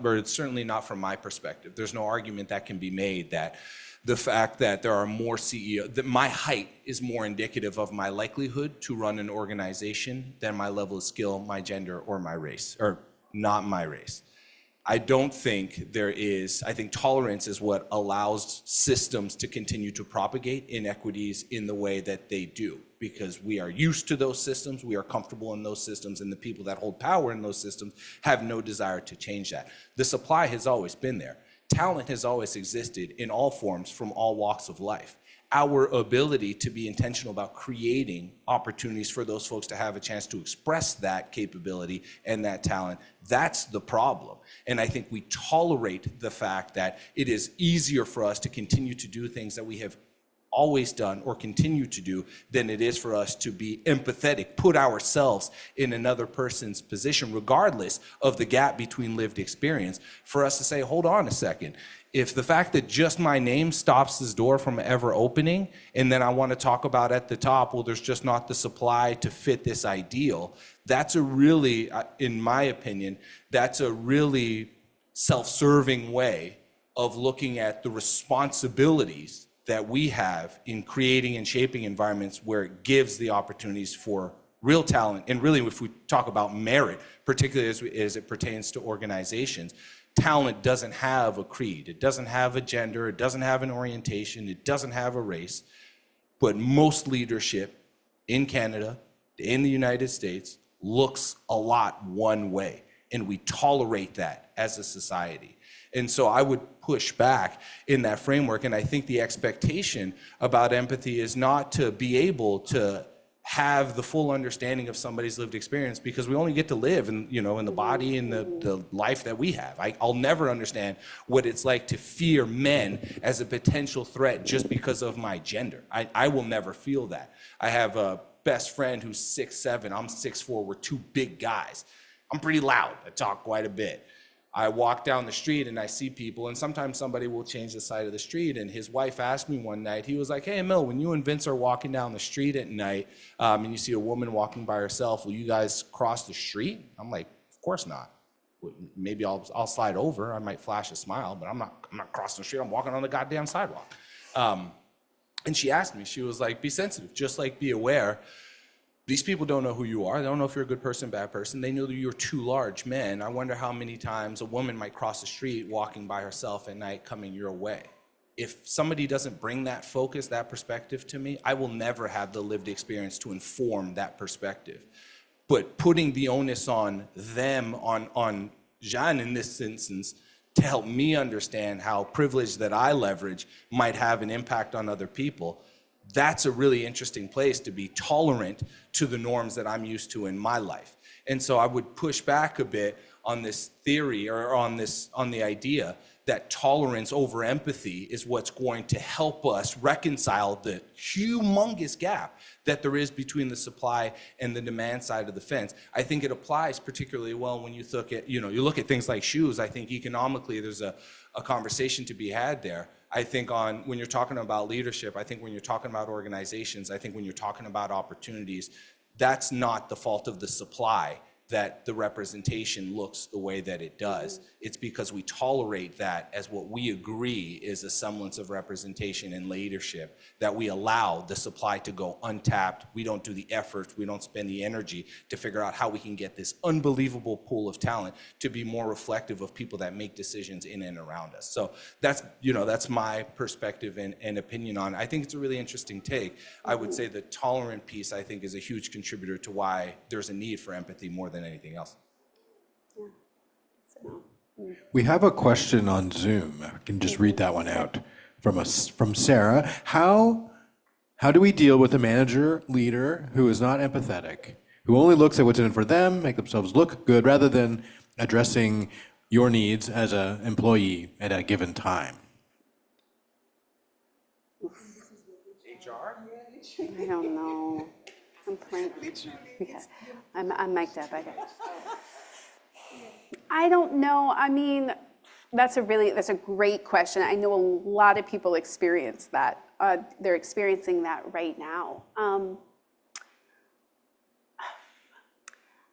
or it's certainly not from my perspective, there's no argument that can be made that the fact that there are more CEOs, that my height is more indicative of my likelihood to run an organization than my level of skill, my gender, or my race, or not my race. I don't think there is, I think tolerance is what allows systems to continue to propagate inequities in the way that they do, because we are used to those systems, we are comfortable in those systems, and the people that hold power in those systems have no desire to change that. The supply has always been there. Talent has always existed in all forms from all walks of life. Our ability to be intentional about creating opportunities for those folks to have a chance to express that capability and that talent, that's the problem. And I think we tolerate the fact that it is easier for us to continue to do things that we have always done or continue to do than it is for us to be empathetic, put ourselves in another person's position, regardless of the gap between lived experience, for us to say, hold on a second. If the fact that just my name stops this door from ever opening, and then I want to talk about at the top, well, there's just not the supply to fit this ideal, that's a really, in my opinion, that's a really self-serving way of looking at the responsibilities that we have in creating and shaping environments where it gives the opportunities for real talent. And really, if we talk about merit, particularly as it pertains to organizations, talent doesn't have a creed, it doesn't have a gender, it doesn't have an orientation, it doesn't have a race, but most leadership in Canada, in the United States, looks a lot one way, and we tolerate that as a society. And so I would push back in that framework, and I think the expectation about empathy is not to be able to have the full understanding of somebody's lived experience, because we only get to live in, in the body and the life that we have. I'll never understand what it's like to fear men as a potential threat just because of my gender. I will never feel that. I have a best friend who's 6'7", I'm 6'4", we're two big guys. I'm pretty loud, I talk quite a bit. I walk down the street and I see people, and sometimes somebody will change the side of the street, and his wife asked me one night, he was like, hey, Emil, when you and Vince are walking down the street at night and you see a woman walking by herself, will you guys cross the street? I'm like, of course not. Maybe I'll slide over, I might flash a smile, but I'm not crossing the street, I'm walking on the goddamn sidewalk. And she asked me, she was like, be sensitive, just like be aware. These people don't know who you are. They don't know if you're a good person, bad person. They know that you're two large men. I wonder how many times a woman might cross the street walking by herself at night coming your way. If somebody doesn't bring that focus, that perspective to me, I will never have the lived experience to inform that perspective. But putting the onus on them, on Jeanne in this instance, to help me understand how privilege that I leverage might have an impact on other people, that's a really interesting place to be tolerant to the norms that I'm used to in my life. And so I would push back a bit on this theory, or on the idea that tolerance over empathy is what's going to help us reconcile the humongous gap that there is between the supply and the demand side of the fence. I think it applies particularly well when you look at, you look at things like shoes. I think economically there's a conversation to be had there. I think when you're talking about leadership, I think when you're talking about organizations, I think when you're talking about opportunities, that's not the fault of the supply that the representation looks the way that it does. It's because we tolerate that as what we agree is a semblance of representation and leadership, that we allow the supply to go untapped. We don't do the effort, we don't spend the energy to figure out how we can get this unbelievable pool of talent to be more reflective of people that make decisions in and around us. So that's my perspective and opinion on it. I think it's a really interesting take. I would say the tolerant piece, I think, is a huge contributor to why there's a need for empathy more than anything else. Yeah. So, We have a question on Zoom. I can just read that one out from Sarah. How do we deal with a manager, leader who is not empathetic, who only looks at what's in it for them, make themselves look good, rather than addressing your needs as an employee at a given time? I don't know. Complaint. Yeah. I'm mic'd up. I don't know. I mean, that's a great question. I know a lot of people experience that. They're experiencing that right now.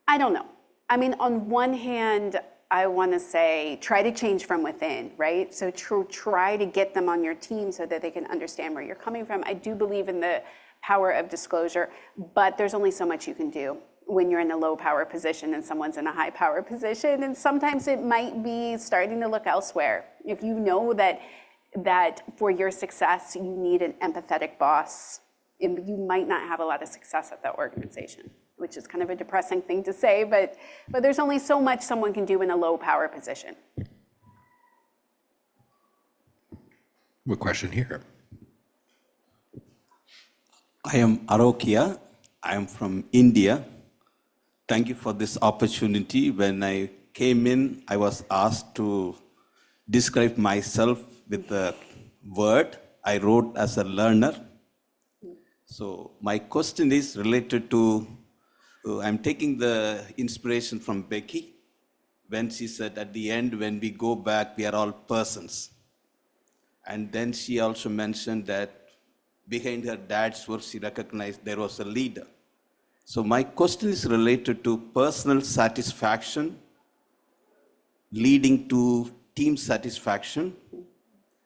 I don't know. I mean, on one hand, I want to say try to change from within, right? So try to get them on your team so that they can understand where you're coming from. I do believe in the power of disclosure, but there's only so much you can do when you're in a low power position and someone's in a high power position. And sometimes it might be starting to look elsewhere. If you know that for your success, you need an empathetic boss, you might not have a lot of success at that organization, which is kind of a depressing thing to say, but there's only so much someone can do in a low power position. What question here? I am Arokia. I am from India. Thank you for this opportunity. When I came in, I was asked to describe myself with a word. I wrote as a learner. So my question is related to, I'm taking the inspiration from Becky when she said at the end, when we go back, we are all persons. And then she also mentioned that behind her dad's work, she recognized there was a leader. So my question is related to personal satisfaction leading to team satisfaction.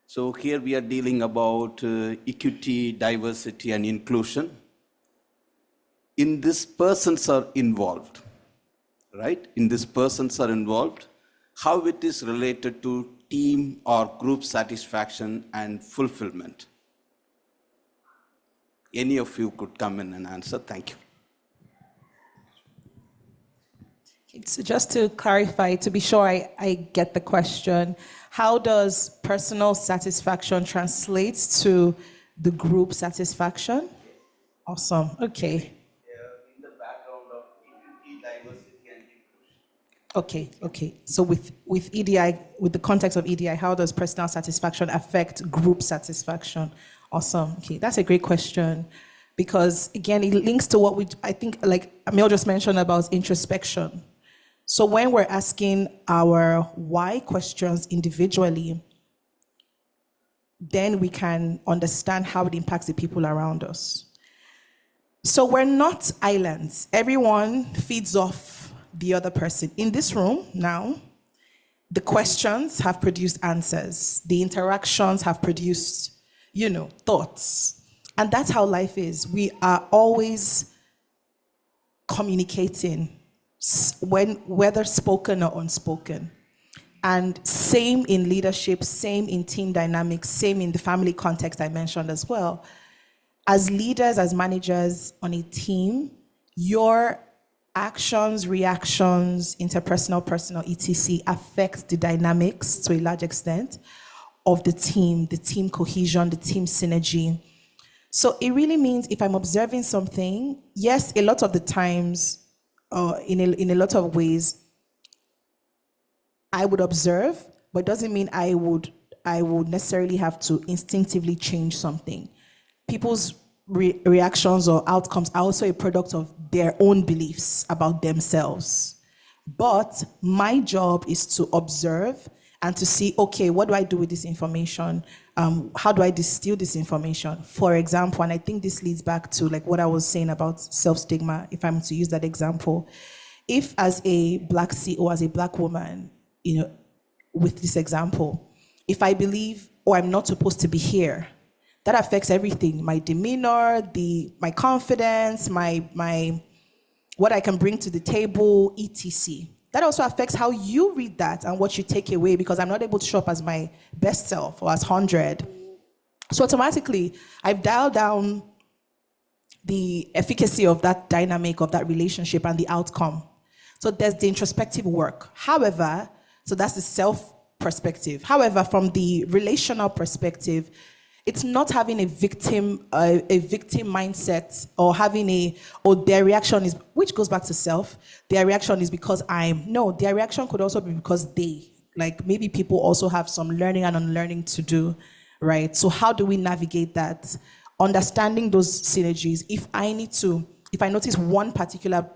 So here we are dealing about equity, diversity, and inclusion. In this, persons are involved, right? In this, persons are involved. How it is related to team or group satisfaction and fulfillment? Any of you could come in and answer. Thank you. So just to clarify, to be sure I get the question, how does personal satisfaction translate to the group satisfaction? Awesome. Okay. In the background of equity, diversity, and inclusion. Okay. So with EDI, with the context of EDI, how does personal satisfaction affect group satisfaction? Awesome. Okay, that's a great question, because again, it links to what I think, like Emil just mentioned about introspection. So when we're asking our why questions individually, then we can understand how it impacts the people around us. So we're not islands. Everyone feeds off the other person. In this room now, the questions have produced answers. The interactions have produced, thoughts. And that's how life is. We are always communicating, whether spoken or unspoken. And same in leadership, same in team dynamics, same in the family context I mentioned as well. As leaders, as managers on a team, your actions, reactions, interpersonal, personal, etc. affect the dynamics to a large extent of the team cohesion, the team synergy. So it really means if I'm observing something, yes, a lot of the times, in a lot of ways, I would observe, but it doesn't mean I would necessarily have to instinctively change something. People's reactions or outcomes are also a product of their own beliefs about themselves. But my job is to observe and to see, okay, what do I do with this information? How do I distill this information? For example, and I think this leads back to like what I was saying about self-stigma, if I'm to use that example. If as a Black CEO, as a Black woman, with this example, if I believe, I'm not supposed to be here, that affects everything, my demeanor, my confidence, my what I can bring to the table, etc. That also affects how you read that and what you take away, because I'm not able to show up as my best self or as 100. So automatically, I've dialed down the efficacy of that dynamic, of that relationship and the outcome. So there's the introspective work. However, So that's the self perspective. However, from the relational perspective, it's not having a victim mindset, or having their reaction is, which goes back to self. Their reaction is because their reaction could also be because like maybe people also have some learning and unlearning to do, right? So how do we navigate that? Understanding those synergies. If I notice one particular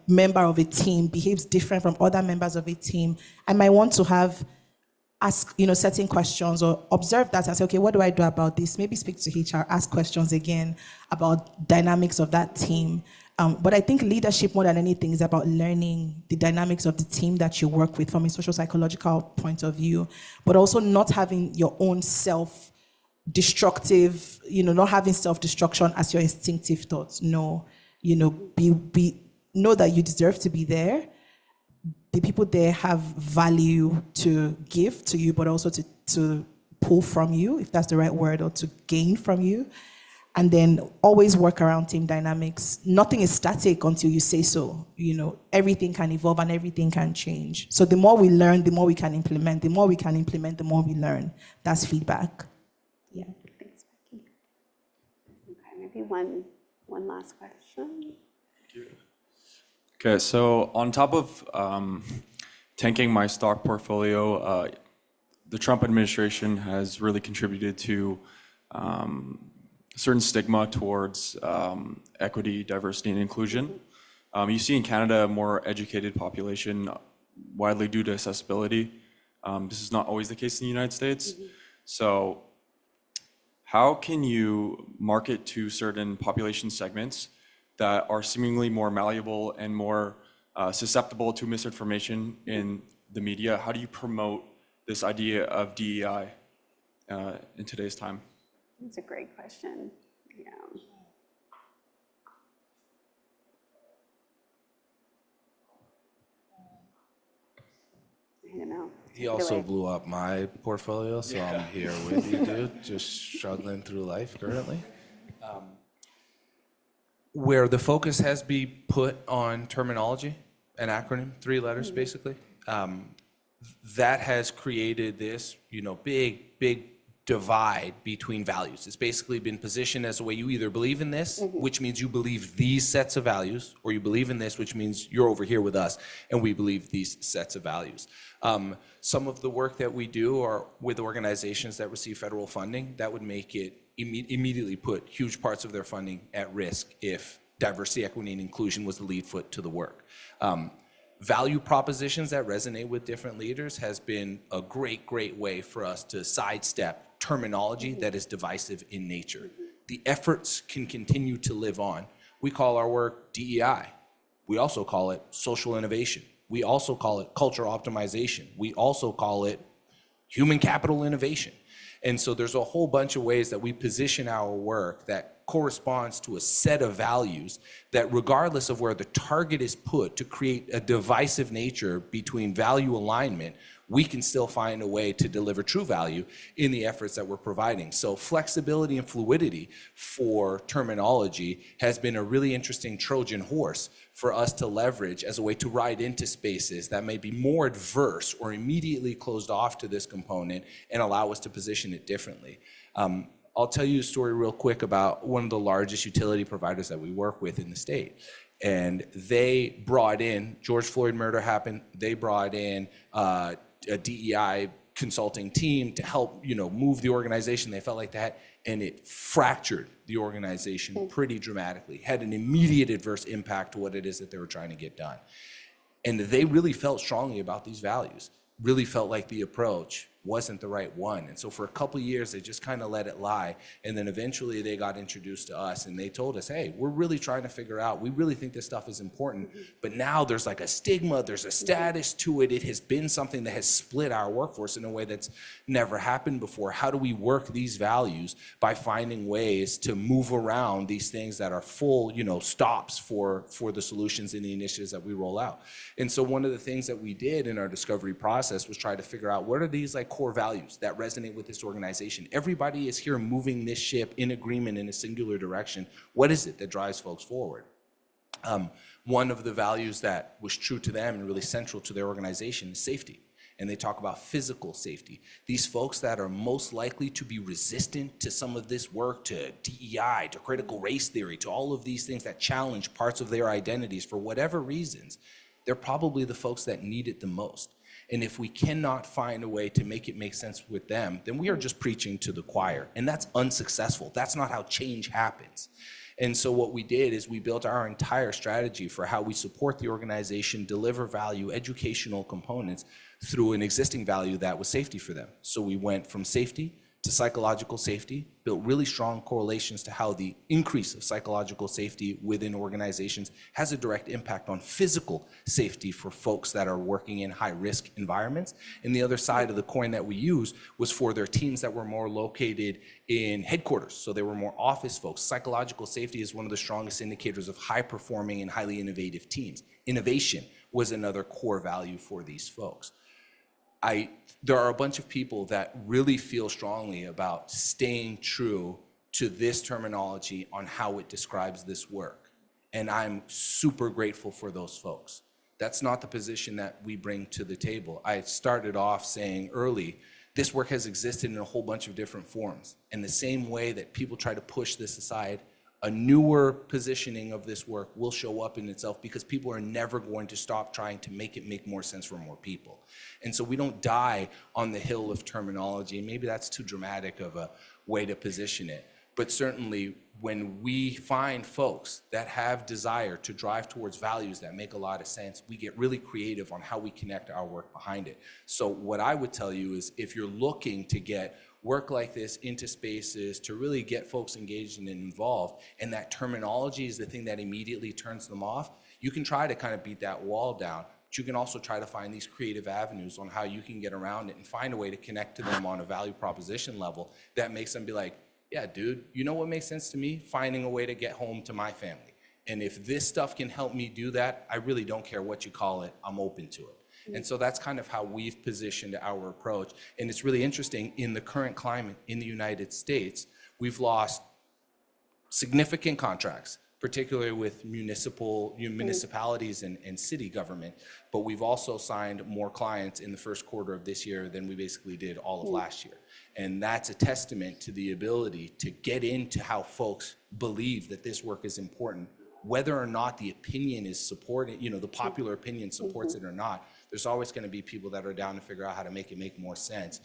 member of a team behaves different from other members of a team, I might want to ask certain questions, or observe that and say, okay, what do I do about this? Maybe speak to HR, ask questions again about dynamics of that team. But I think leadership, more than anything, is about learning the dynamics of the team that you work with from a social psychological point of view, but also not having your own self-destructive, not having self-destruction as your instinctive thoughts. No, know that you deserve to be there. The people there have value to give to you, but also to pull from you, if that's the right word, or to gain from you. And then always work around team dynamics. Nothing is static until you say so. Everything can evolve and everything can change. So the more we learn, the more we can implement. The more we can implement, the more we learn. That's feedback. Yeah. Thanks, Becky. Okay, maybe one last question. Okay, so on top of tanking my stock portfolio, the Trump administration has really contributed to certain stigma towards equity, diversity, and inclusion. You see in Canada a more educated population, widely due to accessibility. This is not always the case in the United States. So how can you market to certain population segments that are seemingly more malleable and more susceptible to misinformation in the media? How do you promote this idea of DEI in today's time? That's a great question. Yeah. I don't know. He also blew up my portfolio, so I'm here with you, dude, just struggling through life currently. Where the focus has been put on terminology, an acronym, 3 letters basically, that has created this, big divide between values. It's basically been positioned as a way you either believe in this, which means you believe these sets of values, or you believe in this, which means you're over here with us and we believe these sets of values. Some of the work that we do are with organizations that receive federal funding that would make it immediately put huge parts of their funding at risk if diversity, equity, and inclusion was the lead foot to the work. Value propositions that resonate with different leaders has been a great way for us to sidestep terminology that is divisive in nature. The efforts can continue to live on. We call our work DEI. We also call it social innovation. We also call it culture optimization. We also call it human capital innovation. And so there's a whole bunch of ways that we position our work that corresponds to a set of values that, regardless of where the target is put to create a divisive nature between value alignment, we can still find a way to deliver true value in the efforts that we're providing. So flexibility and fluidity for terminology has been a really interesting Trojan horse for us to leverage as a way to ride into spaces that may be more adverse or immediately closed off to this component and allow us to position it differently. I'll tell you a story real quick about one of the largest utility providers that we work with in the state. And they brought in, George Floyd murder happened, they brought in a DEI consulting team to help, move the organization. They felt like that, and it fractured the organization pretty dramatically, had an immediate adverse impact to what it is that they were trying to get done. And they really felt strongly about these values, really felt like the approach wasn't the right one. And so for a couple of years, they just kind of let it lie. And then eventually they got introduced to us and they told us, hey, we're really trying to figure out, we really think this stuff is important, but now there's like a stigma, there's a status to it. It has been something that has split our workforce in a way that's never happened before. How do we work these values by finding ways to move around these things that are full, stops for the solutions and the initiatives that we roll out? And so one of the things that we did in our discovery process was try to figure out, what are these like core values that resonate with this organization? Everybody is here moving this ship in agreement in a singular direction. What is it that drives folks forward? One of the values that was true to them and really central to their organization is safety. and they talk about physical safety. These folks that are most likely to be resistant to some of this work, to DEI, to critical race theory, to all of these things that challenge parts of their identities for whatever reasons, they're probably the folks that need it the most. And if we cannot find a way to make it make sense with them, then we are just preaching to the choir, and that's unsuccessful. That's not how change happens. And so what we did is we built our entire strategy for how we support the organization, deliver value, educational components through an existing value that was safety for them. So we went from safety to psychological safety, built really strong correlations to how the increase of psychological safety within organizations has a direct impact on physical safety for folks that are working in high-risk environments. And the other side of the coin that we used was for their teams that were more located in headquarters, so they were more office folks. Psychological safety is one of the strongest indicators of high-performing and highly innovative teams. Innovation was another core value for these folks. There are a bunch of people that really feel strongly about staying true to this terminology on how it describes this work. And I'm super grateful for those folks. That's not the position that we bring to the table. I started off saying early, this work has existed in a whole bunch of different forms. And the same way that people try to push this aside, a newer positioning of this work will show up in itself because people are never going to stop trying to make it make more sense for more people. And so we don't die on the hill of terminology. Maybe that's too dramatic of a way to position it. But certainly when we find folks that have desire to drive towards values that make a lot of sense, we get really creative on how we connect our work behind it. So what I would tell you is if you're looking to get work like this into spaces to really get folks engaged and involved, and that terminology is the thing that immediately turns them off, you can try to kind of beat that wall down, but you can also try to find these creative avenues on how you can get around it and find a way to connect to them on a value proposition level that makes them be like, yeah, dude, you know what makes sense to me? Finding a way to get home to my family. And if this stuff can help me do that, I really don't care what you call it, I'm open to it. And so that's kind of how we've positioned our approach. And it's really interesting, in the current climate in the United States, we've lost significant contracts, particularly with municipalities and city government, but we've also signed more clients in the first quarter of this year than we basically did all of last year. And that's a testament to the ability to get into how folks believe that this work is important, whether or not the opinion is supported, the popular opinion supports it or not. There's always going to be people that are down to figure out how to make it make more sense.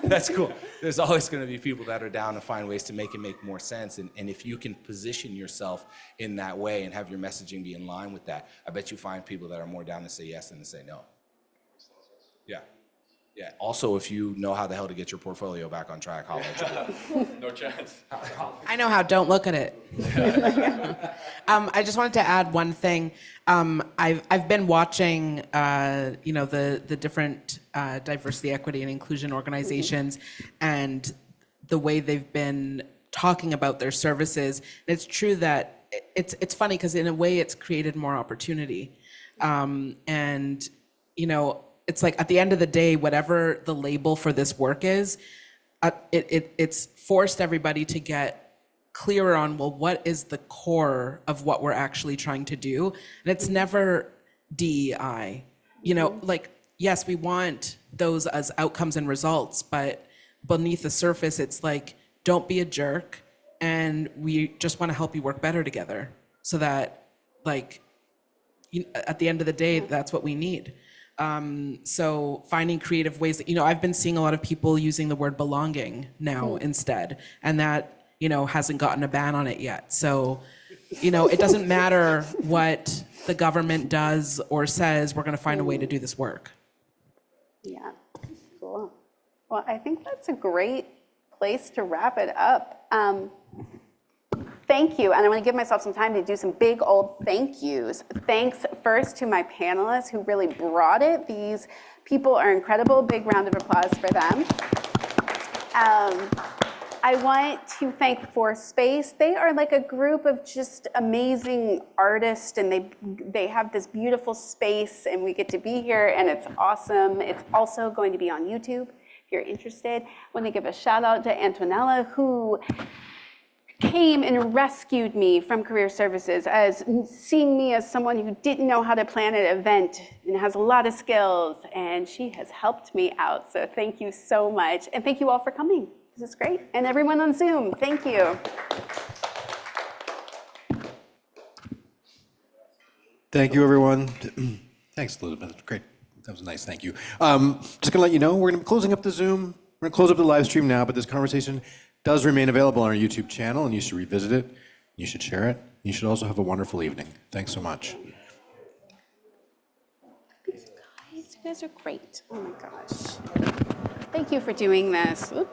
That's cool. There's always going to be people that are down to find ways to make it make more sense. And if you can position yourself in that way and have your messaging be in line with that, I bet you find people that are more down to say yes than to say no. Yeah. Yeah. Also, if you know how the hell to get your portfolio back on track, holla at you. No chance. I know how. Don't look at it. I just wanted to add one thing. I've been watching, the different diversity, equity, and inclusion organizations, and the way they've been talking about their services. It's true that it's funny because in a way it's created more opportunity, it's like at the end of the day, whatever the label for this work is, it's forced everybody to get clearer on, well, what is the core of what we're actually trying to do? And it's never DEI. Yes, we want those as outcomes and results, but beneath the surface, it's like, don't be a jerk, and we just want to help you work better together so that, at the end of the day, that's what we need. So finding creative ways that, I've been seeing a lot of people using the word belonging now instead, and that, hasn't gotten a ban on it yet. So, it doesn't matter what the government does or says, we're going to find a way to do this work. Yeah, cool. Well, I think that's a great place to wrap it up. Thank you, and I want to give myself some time to do some big old thank yous. Thanks first to my panelists who really brought it. These people are incredible. Big round of applause for them. I want to thank Fourth Space. They are like a group of just amazing artists, and they have this beautiful space, and we get to be here, and it's awesome. It's also going to be on YouTube if you're interested. I want to give a shout out to Antonella, who came and rescued me from career services, as seeing me as someone who didn't know how to plan an event and has a lot of skills, and she has helped me out. So thank you so much. And thank you all for coming. This is great. And everyone on Zoom, thank you. Thank you, everyone. Thanks, Elizabeth. Great. That was nice. Thank you. Just gonna let you know, we're gonna be closing up the Zoom. We're gonna close up the live stream now, but this conversation does remain available on our YouTube channel, and you should revisit it. You should share it. You should also have a wonderful evening. Thanks so much. You guys are great. Oh my gosh. Thank you for doing this. Oop.